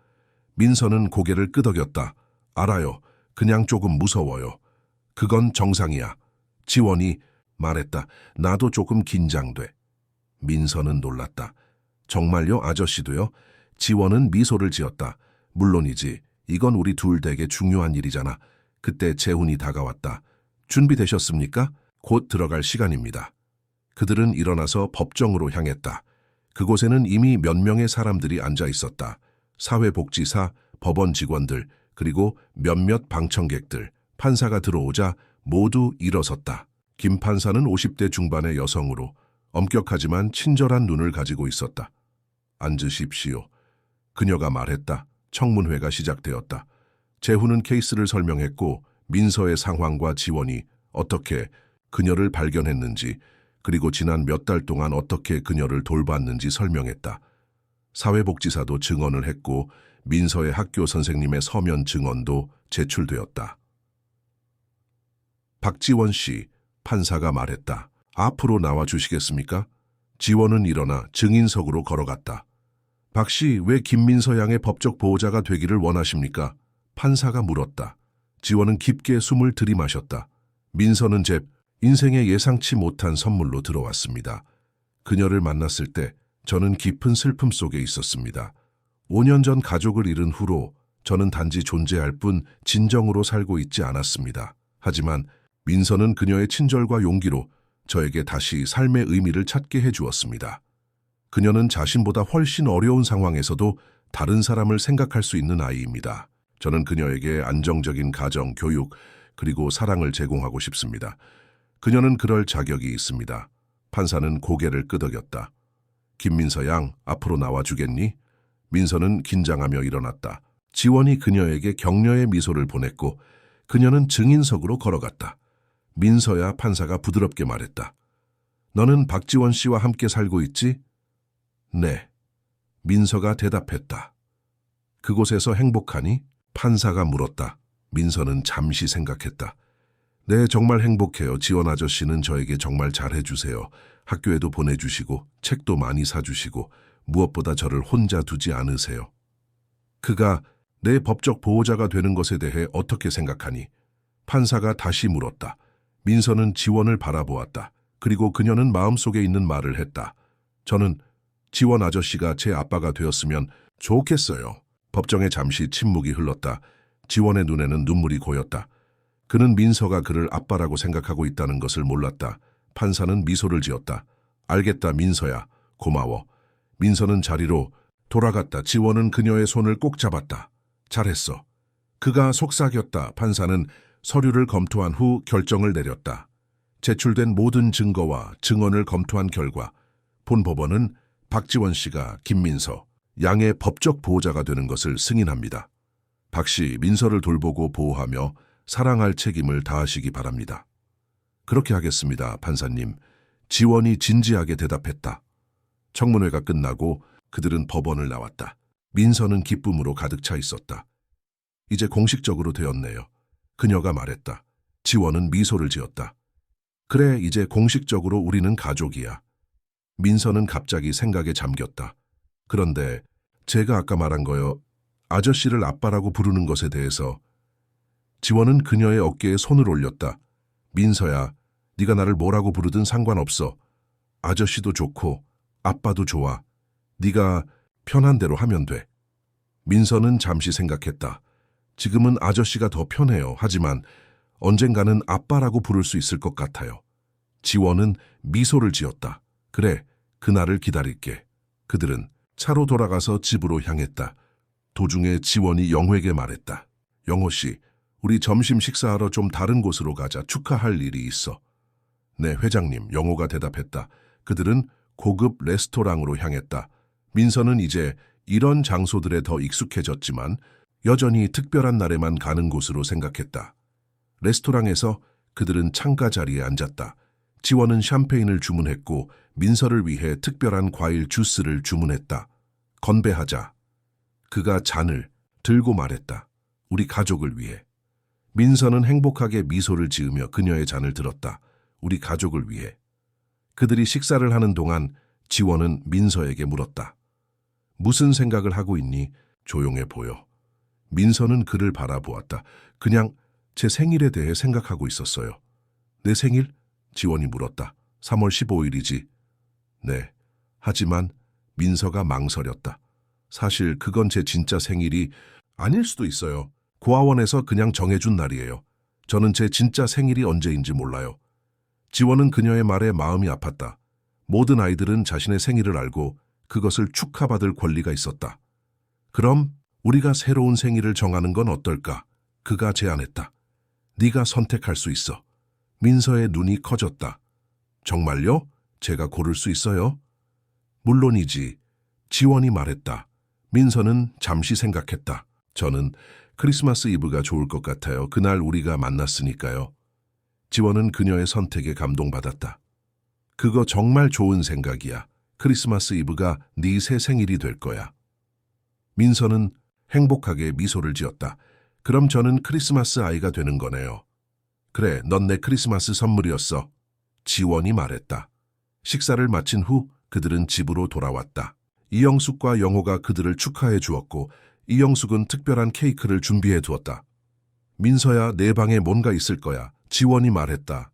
Speaker 1: 민서는 고개를 끄덕였다. 알아요. 그냥 조금 무서워요. 그건 정상이야. 지원이 말했다. 나도 조금 긴장돼. 민서는 놀랐다. 정말요, 아저씨도요? 지원은 미소를 지었다. 물론이지. 이건 우리 둘 되게 중요한 일이잖아. 그때 재훈이 다가왔다. 준비되셨습니까? 곧 들어갈 시간입니다. 그들은 일어나서 법정으로 향했다. 그곳에는 이미 몇 명의 사람들이 앉아 있었다. 사회복지사, 법원 직원들, 그리고 몇몇 방청객들. 판사가 들어오자 모두 일어섰다. 김 판사는 50대 중반의 여성으로 엄격하지만 친절한 눈을 가지고 있었다. 앉으십시오. 그녀가 말했다. 청문회가 시작되었다. 재훈은 케이스를 설명했고 민서의 상황과 지원이 어떻게 그녀를 발견했는지 그리고 지난 몇 달 동안 어떻게 그녀를 돌봤는지 설명했다. 사회복지사도 증언을 했고 민서의 학교 선생님의 서면 증언도 제출되었다. 박지원 씨, 판사가 말했다. 앞으로 나와 주시겠습니까? 지원은 일어나 증인석으로 걸어갔다. 박 씨, 왜 김민서 양의 법적 보호자가 되기를 원하십니까? 판사가 물었다. 지원은 깊게 숨을 들이마셨다. 민서는 제 인생에 예상치 못한 선물로 들어왔습니다. 그녀를 만났을 때 저는 깊은 슬픔 속에 있었습니다. 5년 전 가족을 잃은 후로 저는 단지 존재할 뿐 진정으로 살고 있지 않았습니다. 하지만 민서는 그녀의 친절과 용기로 저에게 다시 삶의 의미를 찾게 해주었습니다. 그녀는 자신보다 훨씬 어려운 상황에서도 다른 사람을 생각할 수 있는 아이입니다. 저는 그녀에게 안정적인 가정, 교육, 그리고 사랑을 제공하고 싶습니다. 그녀는 그럴 자격이 있습니다. 판사는 고개를 끄덕였다. 김민서 양, 앞으로 나와주겠니? 민서는 긴장하며 일어났다. 지원이 그녀에게 격려의 미소를 보냈고 그녀는 증인석으로 걸어갔다. 민서야, 판사가 부드럽게 말했다. 너는 박지원 씨와 함께 살고 있지? 네. 민서가 대답했다. 그곳에서 행복하니? 판사가 물었다. 민서는 잠시 생각했다. 네, 정말 행복해요. 지원 아저씨는 저에게 정말 잘해주세요. 학교에도 보내주시고 책도 많이 사주시고 무엇보다 저를 혼자 두지 않으세요. 그가 내 법적 보호자가 되는 것에 대해 어떻게 생각하니? 판사가 다시 물었다. 민서는 지원을 바라보았다. 그리고 그녀는 마음속에 있는 말을 했다. 저는 지원 아저씨가 제 아빠가 되었으면 좋겠어요. 법정에 잠시 침묵이 흘렀다. 지원의 눈에는 눈물이 고였다. 그는 민서가 그를 아빠라고 생각하고 있다는 것을 몰랐다. 판사는 미소를 지었다. 알겠다, 민서야. 고마워. 민서는 자리로 돌아갔다. 지원은 그녀의 손을 꼭 잡았다. 잘했어. 그가 속삭였다. 판사는 서류를 검토한 후 결정을 내렸다. 제출된 모든 증거와 증언을 검토한 결과 본 법원은 박지원 씨가 김민서 양의 법적 보호자가 되는 것을 승인합니다. 박 씨, 민서를 돌보고 보호하며 사랑할 책임을 다하시기 바랍니다. 그렇게 하겠습니다, 판사님. 지원이 진지하게 대답했다. 청문회가 끝나고 그들은 법원을 나왔다. 민서는 기쁨으로 가득 차 있었다. 이제 공식적으로 되었네요. 그녀가 말했다. 지원은 미소를 지었다. 그래, 이제 공식적으로 우리는 가족이야. 민서는 갑자기 생각에 잠겼다. 그런데 제가 아까 말한 거요. 아저씨를 아빠라고 부르는 것에 대해서. 지원은 그녀의 어깨에 손을 올렸다. 민서야, 네가 나를 뭐라고 부르든 상관없어. 아저씨도 좋고 아빠도 좋아. 네가 편한 대로 하면 돼. 민서는 잠시 생각했다. 지금은 아저씨가 더 편해요. 하지만 언젠가는 아빠라고 부를 수 있을 것 같아요. 지원은 미소를 지었다. 그래, 그날을 기다릴게. 그들은 차로 돌아가서 집으로 향했다. 도중에 지원이 영호에게 말했다. 영호 씨, 우리 점심 식사하러 좀 다른 곳으로 가자. 축하할 일이 있어. 네, 회장님, 영호가 대답했다. 그들은 고급 레스토랑으로 향했다. 민서는 이제 이런 장소들에 더 익숙해졌지만 여전히 특별한 날에만 가는 곳으로 생각했다. 레스토랑에서 그들은 창가 자리에 앉았다. 지원은 샴페인을 주문했고 민서를 위해 특별한 과일 주스를 주문했다. 건배하자. 그가 잔을 들고 말했다. 우리 가족을 위해. 민서는 행복하게 미소를 지으며 그녀의 잔을 들었다. 우리 가족을 위해. 그들이 식사를 하는 동안 지원은 민서에게 물었다. 무슨 생각을 하고 있니? 조용해 보여. 민서는 그를 바라보았다. 그냥 제 생일에 대해 생각하고 있었어요. 내 생일? 지원이 물었다. 3월 15일이지. 네. 하지만 민서가 망설였다. 사실 그건 제 진짜 생일이 아닐 수도 있어요. 고아원에서 그냥 정해준 날이에요. 저는 제 진짜 생일이 언제인지 몰라요. 지원은 그녀의 말에 마음이 아팠다. 모든 아이들은 자신의 생일을 알고 그것을 축하받을 권리가 있었다. 그럼 우리가 새로운 생일을 정하는 건 어떨까? 그가 제안했다. 네가 선택할 수 있어. 민서의 눈이 커졌다. 정말요? 제가 고를 수 있어요? 물론이지. 지원이 말했다. 민서는 잠시 생각했다. 저는 크리스마스 이브가 좋을 것 같아요. 그날 우리가 만났으니까요. 지원은 그녀의 선택에 감동받았다. 그거 정말 좋은 생각이야. 크리스마스 이브가 네 새 생일이 될 거야. 민서는 행복하게 미소를 지었다. 그럼 저는 크리스마스 아이가 되는 거네요. 그래, 넌 내 크리스마스 선물이었어. 지원이 말했다. 식사를 마친 후 그들은 집으로 돌아왔다. 이영숙과 영호가 그들을 축하해 주었고 이영숙은 특별한 케이크를 준비해 두었다. 민서야, 내 방에 뭔가 있을 거야. 지원이 말했다.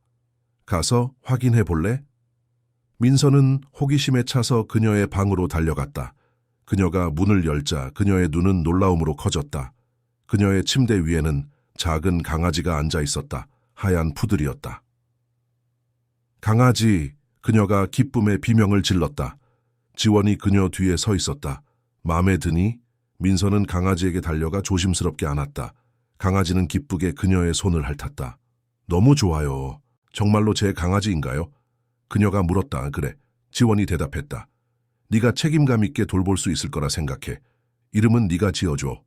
Speaker 1: 가서 확인해 볼래? 민서는 호기심에 차서 그녀의 방으로 달려갔다. 그녀가 문을 열자 그녀의 눈은 놀라움으로 커졌다. 그녀의 침대 위에는 작은 강아지가 앉아 있었다. 하얀 푸들이었다. 강아지, 그녀가 기쁨의 비명을 질렀다. 지원이 그녀 뒤에 서 있었다. 마음에 드니? 민서는 강아지에게 달려가 조심스럽게 안았다. 강아지는 기쁘게 그녀의 손을 핥았다. 너무 좋아요. 정말로 제 강아지인가요? 그녀가 물었다. 그래. 지원이 대답했다. 네가 책임감 있게 돌볼 수 있을 거라 생각해. 이름은 네가 지어줘.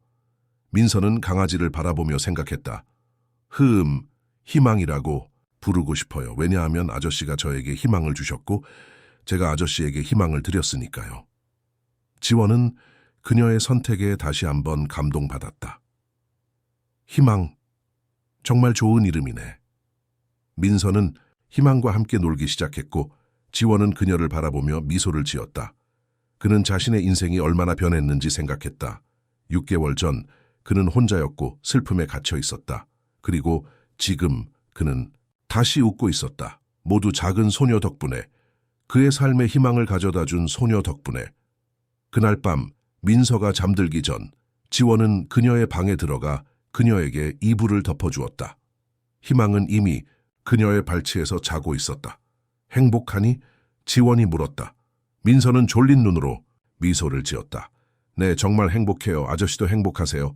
Speaker 1: 민서는 강아지를 바라보며 생각했다. 희망이라고 부르고 싶어요. 왜냐하면 아저씨가 저에게 희망을 주셨고 제가 아저씨에게 희망을 드렸으니까요. 지원은 그녀의 선택에 다시 한번 감동받았다. 희망, 정말 좋은 이름이네. 민서는 희망과 함께 놀기 시작했고 지원은 그녀를 바라보며 미소를 지었다. 그는 자신의 인생이 얼마나 변했는지 생각했다. 6개월 전 그는 혼자였고 슬픔에 갇혀 있었다. 그리고 지금 그는 다시 웃고 있었다. 모두 작은 소녀 덕분에, 그의 삶에 희망을 가져다 준 소녀 덕분에. 그날 밤 민서가 잠들기 전 지원은 그녀의 방에 들어가 그녀에게 이불을 덮어주었다. 희망은 이미 그녀의 발치에서 자고 있었다. 행복하니? 지원이 물었다. 민서는 졸린 눈으로 미소를 지었다. 네, 정말 행복해요. 아저씨도 행복하세요.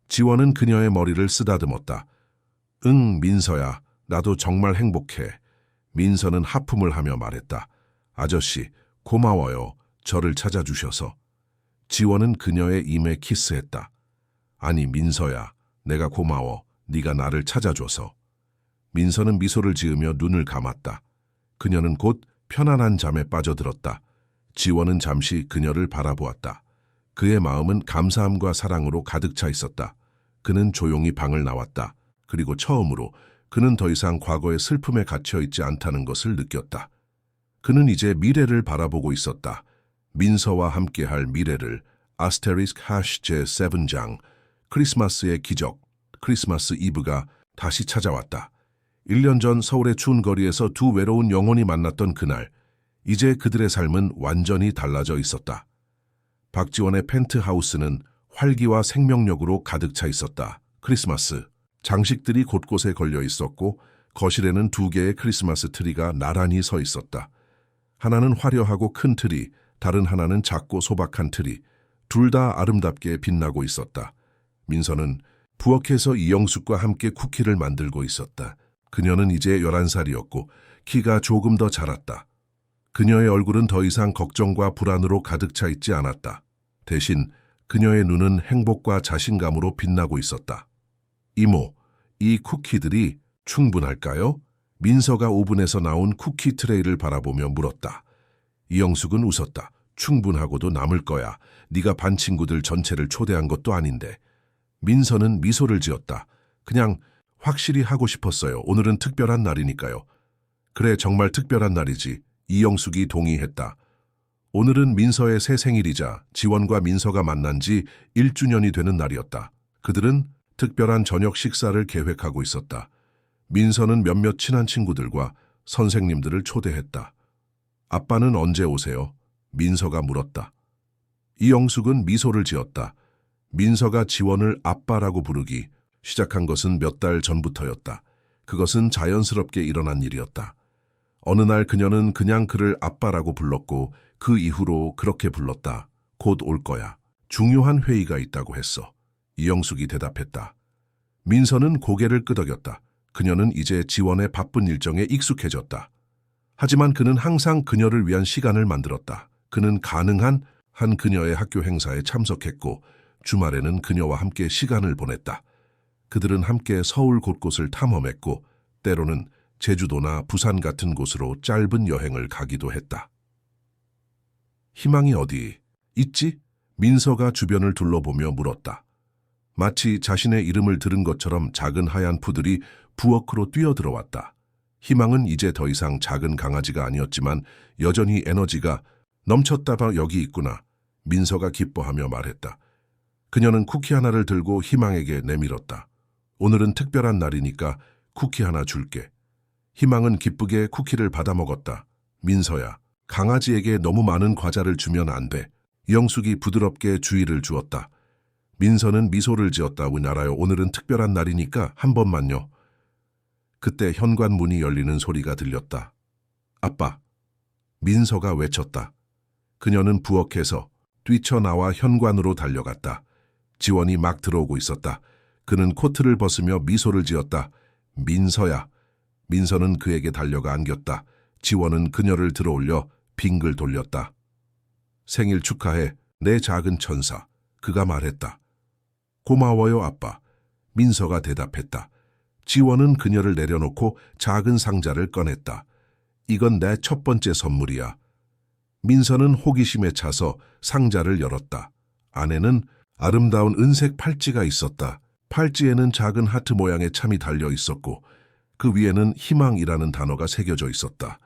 Speaker 1: 지원은 그녀의 머리를 쓰다듬었다. 응, 민서야. 나도 정말 행복해. 민서는 하품을 하며 말했다. 아저씨, 고마워요. 저를 찾아주셔서. 지원은 그녀의 임에 키스했다. 아니, 민서야. 내가 고마워. 네가 나를 찾아줘서. 민서는 미소를 지으며 눈을 감았다. 그녀는 곧 편안한 잠에 빠져들었다. 지원은 잠시 그녀를 바라보았다. 그의 마음은 감사함과 사랑으로 가득 차 있었다. 그는 조용히 방을 나왔다. 그리고 처음으로 그는 더 이상 과거의 슬픔에 갇혀 있지 않다는 것을 느꼈다. 그는 이제 미래를 바라보고 있었다. 민서와 함께할 미래를. 아스테리스크 제7장 크리스마스의 기적. 크리스마스 이브가 다시 찾아왔다. 1년 전 서울의 추운 거리에서 두 외로운 영혼이 만났던 그날, 이제 그들의 삶은 완전히 달라져 있었다. 박지원의 펜트하우스는 활기와 생명력으로 가득 차 있었다. 크리스마스 장식들이 곳곳에 걸려 있었고 거실에는 2개의 크리스마스 트리가 나란히 서 있었다. 하나는 화려하고 큰 트리, 다른 하나는 작고 소박한 트리. 둘 다 아름답게 빛나고 있었다. 민서는 부엌에서 이영숙과 함께 쿠키를 만들고 있었다. 그녀는 이제 11살이었고 키가 조금 더 자랐다. 그녀의 얼굴은 더 이상 걱정과 불안으로 가득 차 있지 않았다. 대신 그녀의 눈은 행복과 자신감으로 빛나고 있었다. 이모, 이 쿠키들이 충분할까요? 민서가 오븐에서 나온 쿠키 트레이를 바라보며 물었다. 이영숙은 웃었다. 충분하고도 남을 거야. 네가 반 친구들 전체를 초대한 것도 아닌데. 민서는 미소를 지었다. 그냥 확실히 하고 싶었어요. 오늘은 특별한 날이니까요. 그래, 정말 특별한 날이지. 이영숙이 동의했다. 오늘은 민서의 새 생일이자 지원과 민서가 만난 지 1주년이 되는 날이었다. 그들은 특별한 저녁 식사를 계획하고 있었다. 민서는 몇몇 친한 친구들과 선생님들을 초대했다. 아빠는 언제 오세요? 민서가 물었다. 이영숙은 미소를 지었다. 민서가 지원을 아빠라고 부르기 시작한 것은 몇 달 전부터였다. 그것은 자연스럽게 일어난 일이었다. 어느 날 그녀는 그냥 그를 아빠라고 불렀고 그 이후로 그렇게 불렀다. 곧 올 거야. 중요한 회의가 있다고 했어. 이영숙이 대답했다. 민서는 고개를 끄덕였다. 그녀는 이제 지원의 바쁜 일정에 익숙해졌다. 하지만 그는 항상 그녀를 위한 시간을 만들었다. 그는 가능한 한 그녀의 학교 행사에 참석했고 주말에는 그녀와 함께 시간을 보냈다. 그들은 함께 서울 곳곳을 탐험했고 때로는 제주도나 부산 같은 곳으로 짧은 여행을 가기도 했다. 희망이 어디 있지? 민서가 주변을 둘러보며 물었다. 마치 자신의 이름을 들은 것처럼 작은 하얀 푸들이 부엌으로 뛰어들어왔다. 희망은 이제 더 이상 작은 강아지가 아니었지만 여전히 에너지가 넘쳤다봐. 여기 있구나. 민서가 기뻐하며 말했다. 그녀는 쿠키 하나를 들고 희망에게 내밀었다. 오늘은 특별한 날이니까 쿠키 하나 줄게. 희망은 기쁘게 쿠키를 받아 먹었다. 민서야, 강아지에게 너무 많은 과자를 주면 안 돼. 이영숙이 부드럽게 주의를 주었다. 민서는 미소를 지었다. 우나라요. 오늘은 특별한 날이니까 한 번만요. 그때 현관문이 열리는 소리가 들렸다. 아빠. 민서가 외쳤다. 그녀는 부엌에서 뛰쳐나와 현관으로 달려갔다. 지원이 막 들어오고 있었다. 그는 코트를 벗으며 미소를 지었다. 민서야. 민서는 그에게 달려가 안겼다. 지원은 그녀를 들어올려 빙글 돌렸다. 생일 축하해, 내 작은 천사. 그가 말했다. 고마워요, 아빠. 민서가 대답했다. 지원은 그녀를 내려놓고 작은 상자를 꺼냈다. 이건 내 첫 번째 선물이야. 민서는 호기심에 차서 상자를 열었다. 안에는 아름다운 은색 팔찌가 있었다. 팔찌에는 작은 하트 모양의 참이 달려 있었고 그 위에는 희망이라는 단어가 새겨져 있었다.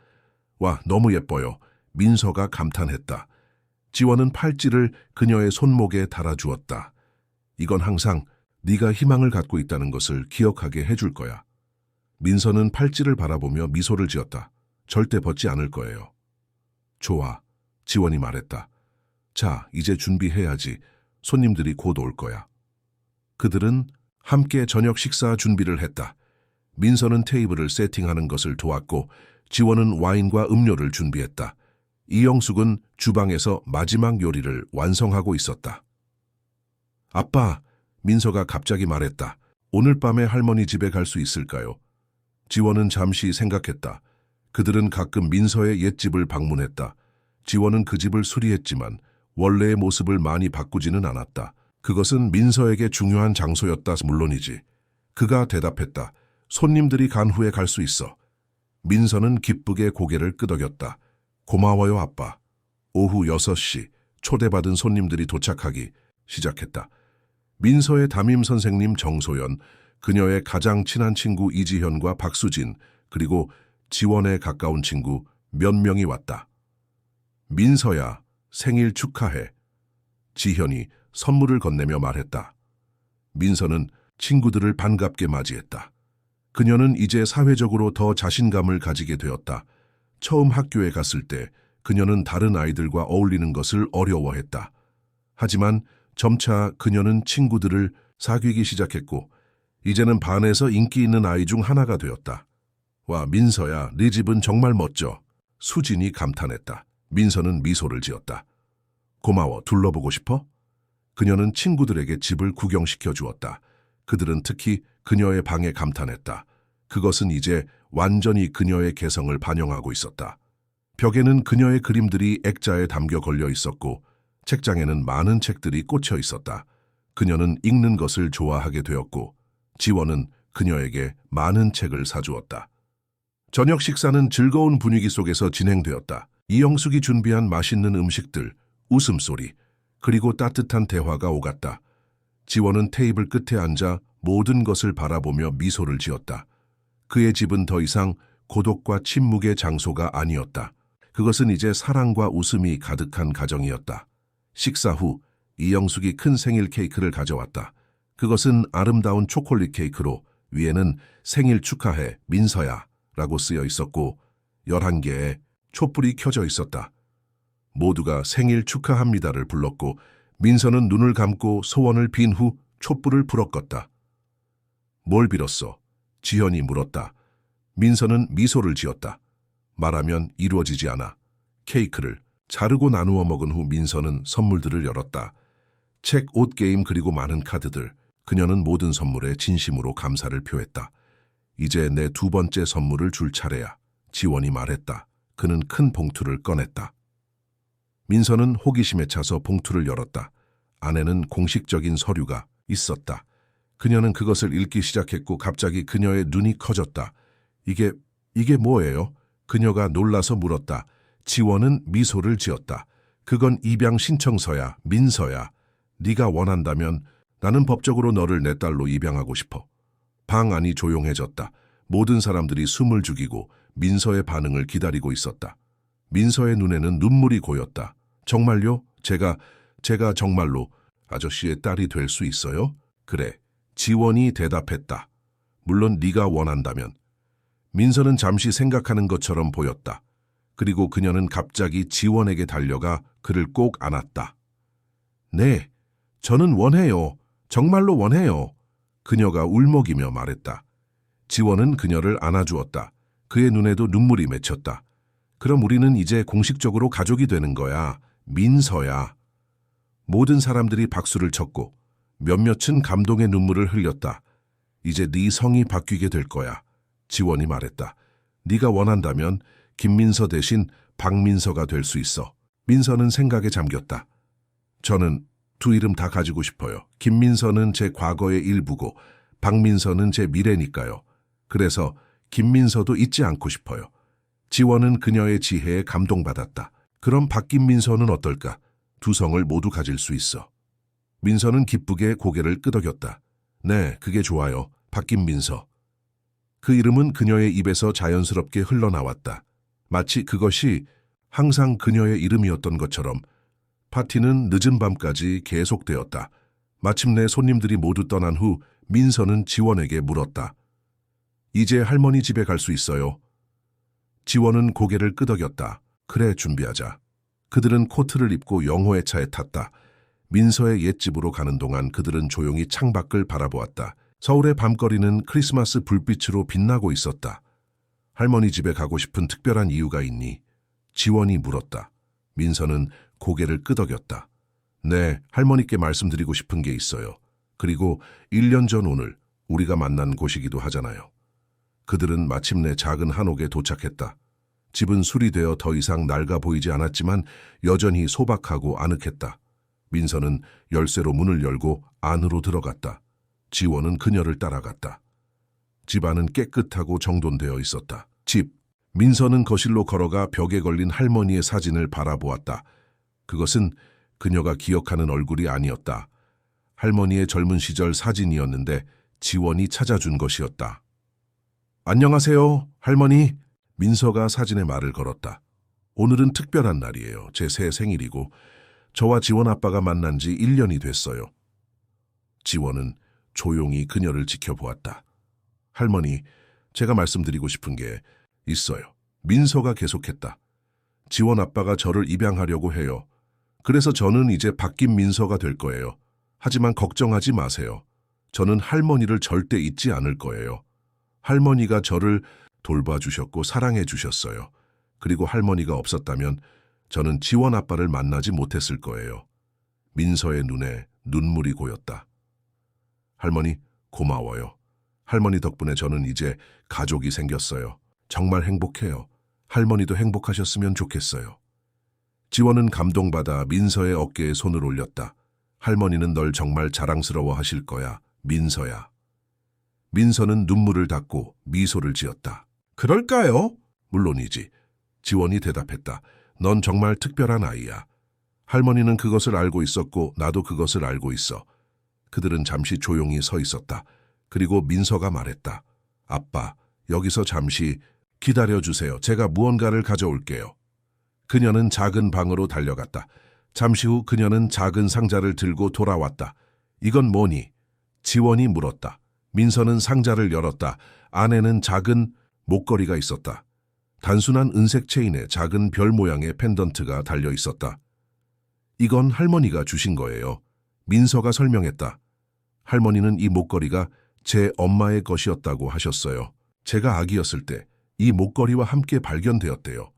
Speaker 1: 와, 너무 예뻐요. 민서가 감탄했다. 지원은 팔찌를 그녀의 손목에 달아주었다. 이건 항상 네가 희망을 갖고 있다는 것을 기억하게 해줄 거야. 민서는 팔찌를 바라보며 미소를 지었다. 절대 벗지 않을 거예요. 좋아, 지원이 말했다. 자, 이제 준비해야지. 손님들이 곧 올 거야. 그들은 함께 저녁 식사 준비를 했다. 민서는 테이블을 세팅하는 것을 도왔고 지원은 와인과 음료를 준비했다. 이영숙은 주방에서 마지막 요리를 완성하고 있었다. 아빠, 민서가 갑자기 말했다. 오늘 밤에 할머니 집에 갈 수 있을까요? 지원은 잠시 생각했다. 그들은 가끔 민서의 옛집을 방문했다. 지원은 그 집을 수리했지만 원래의 모습을 많이 바꾸지는 않았다. 그것은 민서에게 중요한 장소였다 물론이지. 그가 대답했다. 손님들이 간 후에 갈 수 있어. 민서는 기쁘게 고개를 끄덕였다. 고마워요, 아빠. 오후 6시 초대받은 손님들이 도착하기 시작했다. 민서의 담임 선생님 정소연, 그녀의 가장 친한 친구 이지현과 박수진, 그리고 지원에 가까운 친구 몇 명이 왔다. 민서야, 생일 축하해. 지현이 선물을 건네며 말했다. 민서는 친구들을 반갑게 맞이했다. 그녀는 이제 사회적으로 더 자신감을 가지게 되었다. 처음 학교에 갔을 때 그녀는 다른 아이들과 어울리는 것을 어려워했다. 하지만 점차 그녀는 친구들을 사귀기 시작했고 이제는 반에서 인기 있는 아이 중 하나가 되었다. 와, 민서야, 네 집은 정말 멋져. 수진이 감탄했다. 민서는 미소를 지었다. 고마워, 둘러보고 싶어? 그녀는 친구들에게 집을 구경시켜 주었다. 그들은 특히 그녀의 방에 감탄했다. 그것은 이제 완전히 그녀의 개성을 반영하고 있었다. 벽에는 그녀의 그림들이 액자에 담겨 걸려 있었고 책장에는 많은 책들이 꽂혀 있었다. 그녀는 읽는 것을 좋아하게 되었고 지원은 그녀에게 많은 책을 사주었다. 저녁 식사는 즐거운 분위기 속에서 진행되었다. 이영숙이 준비한 맛있는 음식들, 웃음소리, 그리고 따뜻한 대화가 오갔다. 지원은 테이블 끝에 앉아 모든 것을 바라보며 미소를 지었다. 그의 집은 더 이상 고독과 침묵의 장소가 아니었다. 그것은 이제 사랑과 웃음이 가득한 가정이었다. 식사 후 이영숙이 큰 생일 케이크를 가져왔다. 그것은 아름다운 초콜릿 케이크로 위에는 생일 축하해 민서야 라고 쓰여 있었고 11개의 촛불이 켜져 있었다. 모두가 생일 축하합니다를 불렀고 민서는 눈을 감고 소원을 빈 후 촛불을 불어 껐다. 뭘 빌었어? 지현이 물었다. 민서는 미소를 지었다. 말하면 이루어지지 않아. 케이크를 자르고 나누어 먹은 후 민서는 선물들을 열었다. 책, 옷, 게임 그리고 많은 카드들. 그녀는 모든 선물에 진심으로 감사를 표했다. 이제 내 2번째 선물을 줄 차례야. 지원이 말했다. 그는 큰 봉투를 꺼냈다. 민서는 호기심에 차서 봉투를 열었다. 안에는 공식적인 서류가 있었다. 그녀는 그것을 읽기 시작했고 갑자기 그녀의 눈이 커졌다. 이게 뭐예요? 그녀가 놀라서 물었다. 지원은 미소를 지었다. 그건 입양 신청서야, 민서야. 네가 원한다면 나는 법적으로 너를 내 딸로 입양하고 싶어. 방 안이 조용해졌다. 모든 사람들이 숨을 죽이고 민서의 반응을 기다리고 있었다. 민서의 눈에는 눈물이 고였다. 정말요? 제가 정말로 아저씨의 딸이 될 수 있어요? 그래. 지원이 대답했다. 물론 네가 원한다면. 민서는 잠시 생각하는 것처럼 보였다. 그리고 그녀는 갑자기 지원에게 달려가 그를 꼭 안았다. 네, 저는 원해요. 정말로 원해요. 그녀가 울먹이며 말했다. 지원은 그녀를 안아주었다. 그의 눈에도 눈물이 맺혔다. 그럼 우리는 이제 공식적으로 가족이 되는 거야. 민서야. 모든 사람들이 박수를 쳤고 몇몇은 감동의 눈물을 흘렸다. 이제 네 성이 바뀌게 될 거야. 지원이 말했다. 네가 원한다면 김민서 대신 박민서가 될 수 있어. 민서는 생각에 잠겼다. 저는 두 이름 다 가지고 싶어요. 김민서는 제 과거의 일부고 박민서는 제 미래니까요. 그래서 김민서도 잊지 않고 싶어요. 지원은 그녀의 지혜에 감동받았다. 그럼 박김민서는 어떨까? 두 성을 모두 가질 수 있어. 민서는 기쁘게 고개를 끄덕였다. 네, 그게 좋아요. 박김민서. 그 이름은 그녀의 입에서 자연스럽게 흘러나왔다. 마치 그것이 항상 그녀의 이름이었던 것처럼. 파티는 늦은 밤까지 계속되었다. 마침내 손님들이 모두 떠난 후 민서는 지원에게 물었다. 이제 할머니 집에 갈 수 있어요. 지원은 고개를 끄덕였다. 그래, 준비하자. 그들은 코트를 입고 영호의 차에 탔다. 민서의 옛집으로 가는 동안 그들은 조용히 창밖을 바라보았다. 서울의 밤거리는 크리스마스 불빛으로 빛나고 있었다. 할머니 집에 가고 싶은 특별한 이유가 있니? 지원이 물었다. 민서는 고개를 끄덕였다. 네, 할머니께 말씀드리고 싶은 게 있어요. 그리고 1년 전 오늘 우리가 만난 곳이기도 하잖아요. 그들은 마침내 작은 한옥에 도착했다. 집은 수리되어 더 이상 낡아 보이지 않았지만 여전히 소박하고 아늑했다. 민서는 열쇠로 문을 열고 안으로 들어갔다. 지원은 그녀를 따라갔다. 집 안은 깨끗하고 정돈되어 있었다. 민서는 거실로 걸어가 벽에 걸린 할머니의 사진을 바라보았다. 그것은 그녀가 기억하는 얼굴이 아니었다. 할머니의 젊은 시절 사진이었는데 지원이 찾아준 것이었다. 안녕하세요, 할머니. 민서가 사진에 말을 걸었다. 오늘은 특별한 날이에요. 제 새 생일이고 저와 지원 아빠가 만난 지 1년이 됐어요. 지원은 조용히 그녀를 지켜보았다. 할머니, 제가 말씀드리고 싶은 게 있어요. 민서가 계속했다. 지원 아빠가 저를 입양하려고 해요. 그래서 저는 이제 바뀐 민서가 될 거예요. 하지만 걱정하지 마세요. 저는 할머니를 절대 잊지 않을 거예요. 할머니가 저를 돌봐주셨고 사랑해 주셨어요. 그리고 할머니가 없었다면 저는 지원 아빠를 만나지 못했을 거예요. 민서의 눈에 눈물이 고였다. 할머니, 고마워요. 할머니 덕분에 저는 이제 가족이 생겼어요. 정말 행복해요. 할머니도 행복하셨으면 좋겠어요. 지원은 감동받아 민서의 어깨에 손을 올렸다. 할머니는 널 정말 자랑스러워 하실 거야, 민서야. 민서는 눈물을 닦고 미소를 지었다. 그럴까요? 물론이지. 지원이 대답했다. 넌 정말 특별한 아이야. 할머니는 그것을 알고 있었고 나도 그것을 알고 있어. 그들은 잠시 조용히 서 있었다. 그리고 민서가 말했다. 아빠, 여기서 잠시 기다려주세요. 제가 무언가를 가져올게요. 그녀는 작은 방으로 달려갔다. 잠시 후 그녀는 작은 상자를 들고 돌아왔다. 이건 뭐니? 지원이 물었다. 민서는 상자를 열었다. 안에는 작은 목걸이가 있었다. 단순한 은색 체인에 작은 별 모양의 펜던트가 달려 있었다. 이건 할머니가 주신 거예요. 민서가 설명했다. 할머니는 이 목걸이가 제 엄마의 것이었다고 하셨어요. 제가 아기였을 때 이 목걸이와 함께 발견되었대요.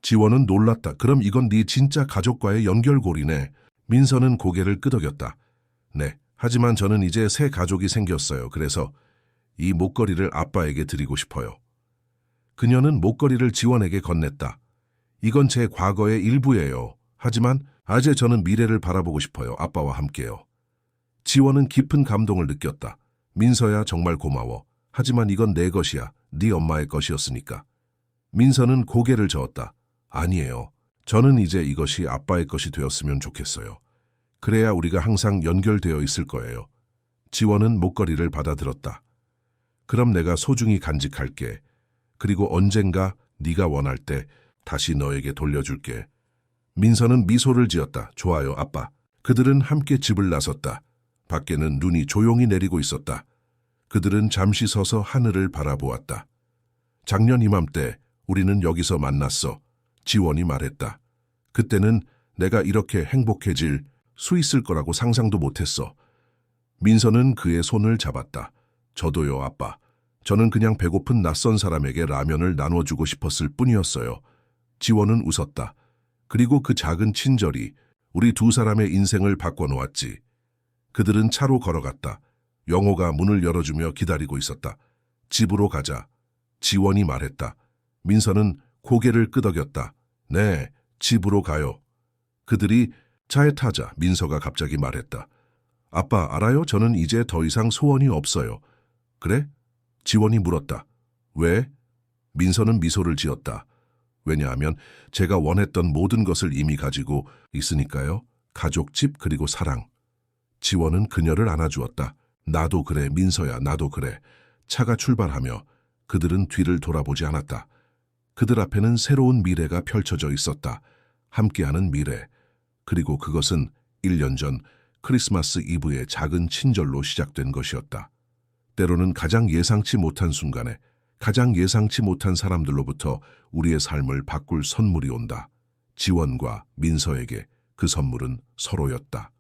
Speaker 1: 지원은 놀랐다. 그럼 이건 네 진짜 가족과의 연결고리네. 민서는 고개를 끄덕였다. 네, 하지만 저는 이제 새 가족이 생겼어요. 그래서 이 목걸이를 아빠에게 드리고 싶어요. 그녀는 목걸이를 지원에게 건넸다. 이건 제 과거의 일부예요. 하지만 아재 저는 미래를 바라보고 싶어요. 아빠와 함께요. 지원은 깊은 감동을 느꼈다. 민서야, 정말 고마워. 하지만 이건 내 것이야. 네 엄마의 것이었으니까. 민서는 고개를 저었다. 아니에요. 저는 이제 이것이 아빠의 것이 되었으면 좋겠어요. 그래야 우리가 항상 연결되어 있을 거예요. 지원은 목걸이를 받아들었다. 그럼 내가 소중히 간직할게. 그리고 언젠가 네가 원할 때 다시 너에게 돌려줄게. 민서는 미소를 지었다. 좋아요, 아빠. 그들은 함께 집을 나섰다. 밖에는 눈이 조용히 내리고 있었다. 그들은 잠시 서서 하늘을 바라보았다. 작년 이맘때 우리는 여기서 만났어. 지원이 말했다. 그때는 내가 이렇게 행복해질 수 있을 거라고 상상도 못했어. 민서는 그의 손을 잡았다. 저도요, 아빠. 저는 그냥 배고픈 낯선 사람에게 라면을 나눠주고 싶었을 뿐이었어요. 지원은 웃었다. 그리고 그 작은 친절이 우리 두 사람의 인생을 바꿔놓았지. 그들은 차로 걸어갔다. 영호가 문을 열어주며 기다리고 있었다. 집으로 가자. 지원이 말했다. 민서는 고개를 끄덕였다. 네, 집으로 가요. 그들이 차에 타자 민서가 갑자기 말했다. 아빠, 알아요? 저는 이제 더 이상 소원이 없어요. 그래? 지원이 물었다. 왜? 민서는 미소를 지었다. 왜냐하면 제가 원했던 모든 것을 이미 가지고 있으니까요. 가족, 집, 그리고 사랑. 지원은 그녀를 안아주었다. 나도 그래, 민서야, 나도 그래. 차가 출발하며 그들은 뒤를 돌아보지 않았다. 그들 앞에는 새로운 미래가 펼쳐져 있었다. 함께하는 미래. 그리고 그것은 1년 전 크리스마스 이브의 작은 친절로 시작된 것이었다. 때로는 가장 예상치 못한 순간에 가장 예상치 못한 사람들로부터 우리의 삶을 바꿀 선물이 온다. 지원과 민서에게 그 선물은 서로였다.